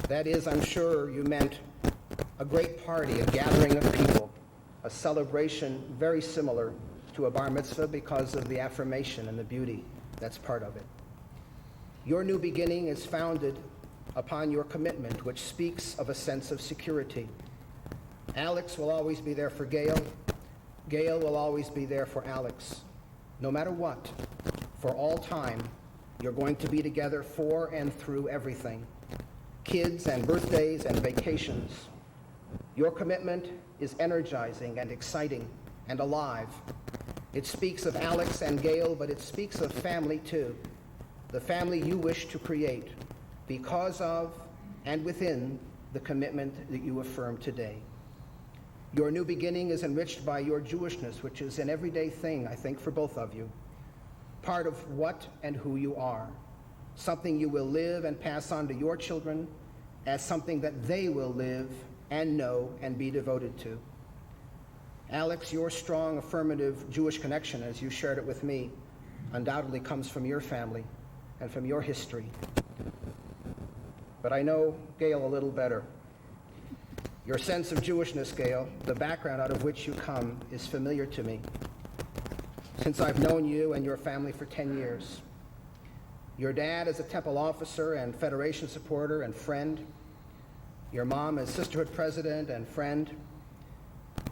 That is, I'm sure you meant a great party, a gathering of people, a celebration very similar to a bar mitzvah because of the affirmation and the beauty that's part of it. Your new beginning is founded upon your commitment, which speaks of a sense of security. Alex will always be there for Gail. Gail will always be there for Alex. No matter what, for all time, you're going to be together for and through everything. Kids and birthdays and vacations. Your commitment is energizing and exciting and alive. It speaks of Alex and Gail, but it speaks of family too. The family you wish to create because of and within the commitment that you affirm today. Your new beginning is enriched by your Jewishness, which is an everyday thing, I think, for both of you. Part of what and who you are. Something you will live and pass on to your children as something that they will live and know and be devoted to. Alex, your strong, affirmative Jewish connection, as you shared it with me, undoubtedly comes from your family and from your history. But I know Gail a little better. Your sense of Jewishness, Gail, the background out of which you come, is familiar to me, since I've known you and your family for 10 years. Your dad is a temple officer and Federation supporter and friend. Your mom as sisterhood president and friend.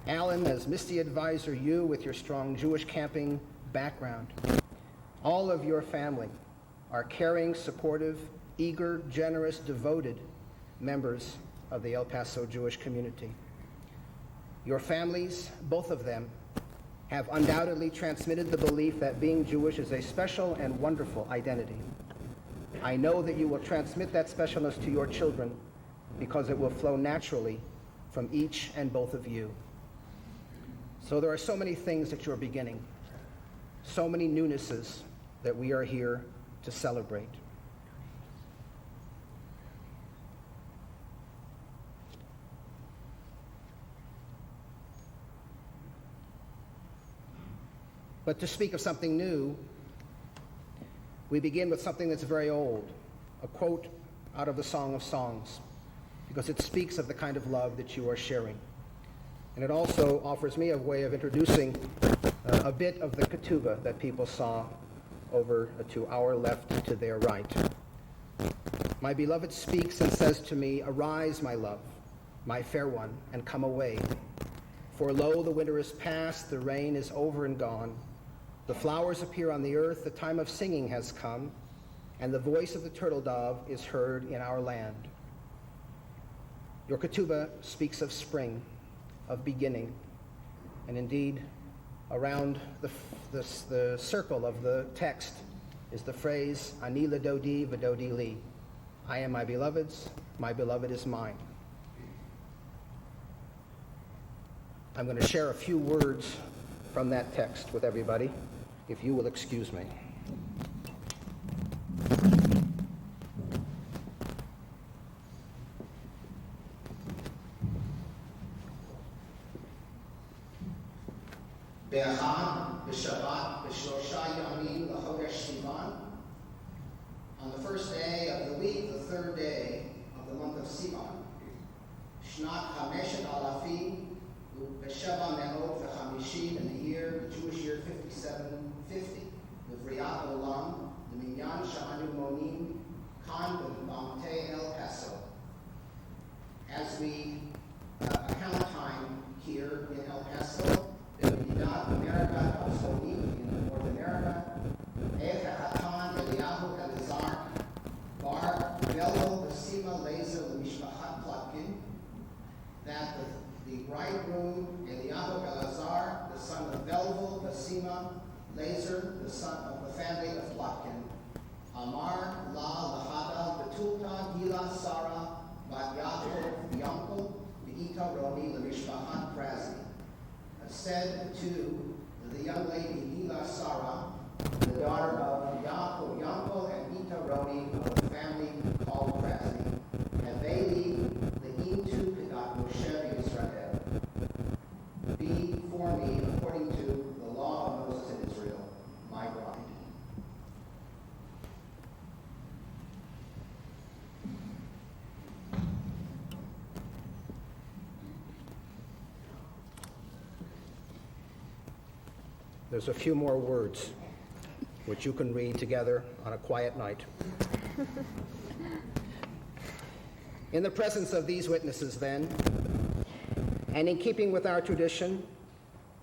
Alan as Misty advisor, you with your strong Jewish camping background. All of your family are caring, supportive, eager, generous, devoted members of the El Paso Jewish community. Your families, both of them, have undoubtedly transmitted the belief that being Jewish is a special and wonderful identity. I know that you will transmit that specialness to your children because it will flow naturally from each and both of you. So there are so many things that you're beginning, so many newnesses that we are here to celebrate. But to speak of something new, we begin with something that's very old, a quote out of the Song of Songs, because it speaks of the kind of love that you are sharing. And it also offers me a way of introducing a bit of the ketubah that people saw over to our left, to their right. My beloved speaks and says to me, "Arise, my love, my fair one, and come away. For lo, the winter is past, the rain is over and gone. The flowers appear on the earth, the time of singing has come, and the voice of the turtle dove is heard in our land." Your ketubah speaks of spring, of beginning, and indeed, around the circle of the text is the phrase, "Ani ledodi v'dodi li." I am my beloved's, my beloved is mine. I'm going to share a few words from that text with everybody, if you will excuse me. Be'achad, b'Shabbat, b'Shlosha Yamim l'Chodesh Sivan. On the first day of the week, the third day of the month of Sivan, Shnat Hameshet Alafim, B'Sheva Me'ot v'Chamishim, in the year, the Jewish year 5750, L'Vriyat Olam, the Minyan Sha'anu Monim, Kan B'Bamte El Paso. As we account time here in El Paso, in Medidat America, in North America, Hatan Eliyahu Elazar, Bar Velo Basima Laser Lemishpachat Plotkin, that the bridegroom Eliyahu Elazar, the son of Velvel Basima Laser, the son of the family of Plotkin, Amar La Lahada Betulta Gila Sara Bat Yaakov Yankel Beita Roni Lemishpachat Prazi, said to the young lady Gila Sara, the daughter of Yaakov Yankel and Beita Roni of the family called Prazi, and they lead the Intu Kedat Moshe Israel. Be for me according to the law of Moses in Israel, my bride. There's a few more words which you can read together on a quiet night. In the presence of these witnesses, then, and in keeping with our tradition,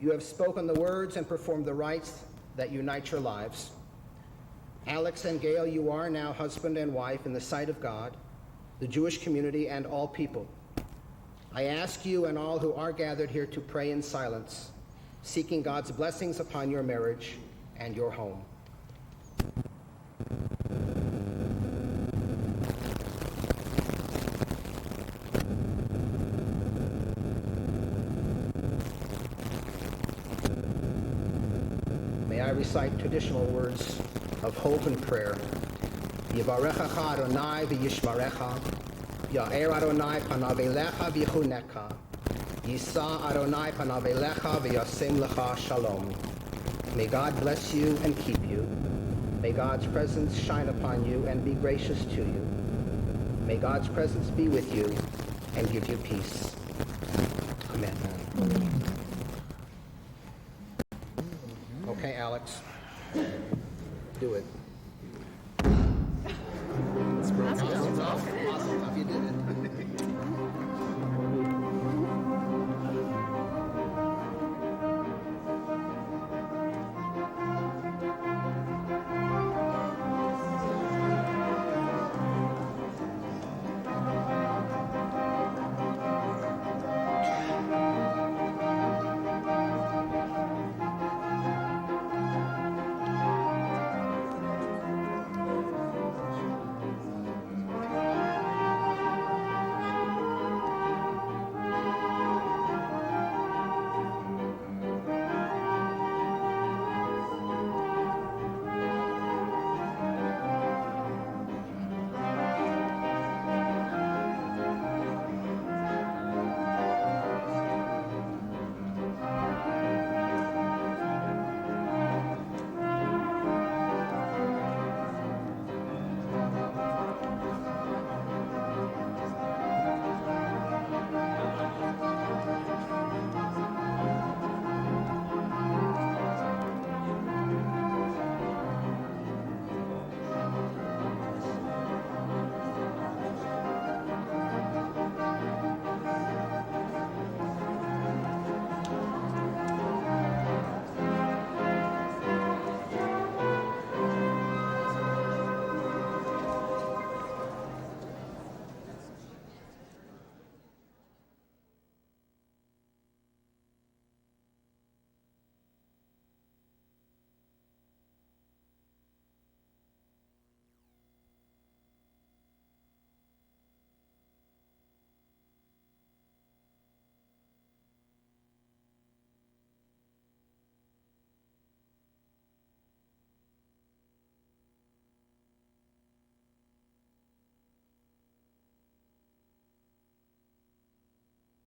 you have spoken the words and performed the rites that unite your lives. Alex and Gail, you are now husband and wife in the sight of God, the Jewish community, and all people. I ask you and all who are gathered here to pray in silence, seeking God's blessings upon your marriage and your home. May I recite traditional words of hope and prayer. Yivarechacha Adonai v'yishmarecha, Ya'er Adonai panav elecha v'yichunecha, Yisa Adonai panav elecha v'yasem lecha shalom. May God bless you and keep you. May God's presence shine upon you and be gracious to you. May God's presence be with you and give you peace. Amen. Okay, Alex, do it.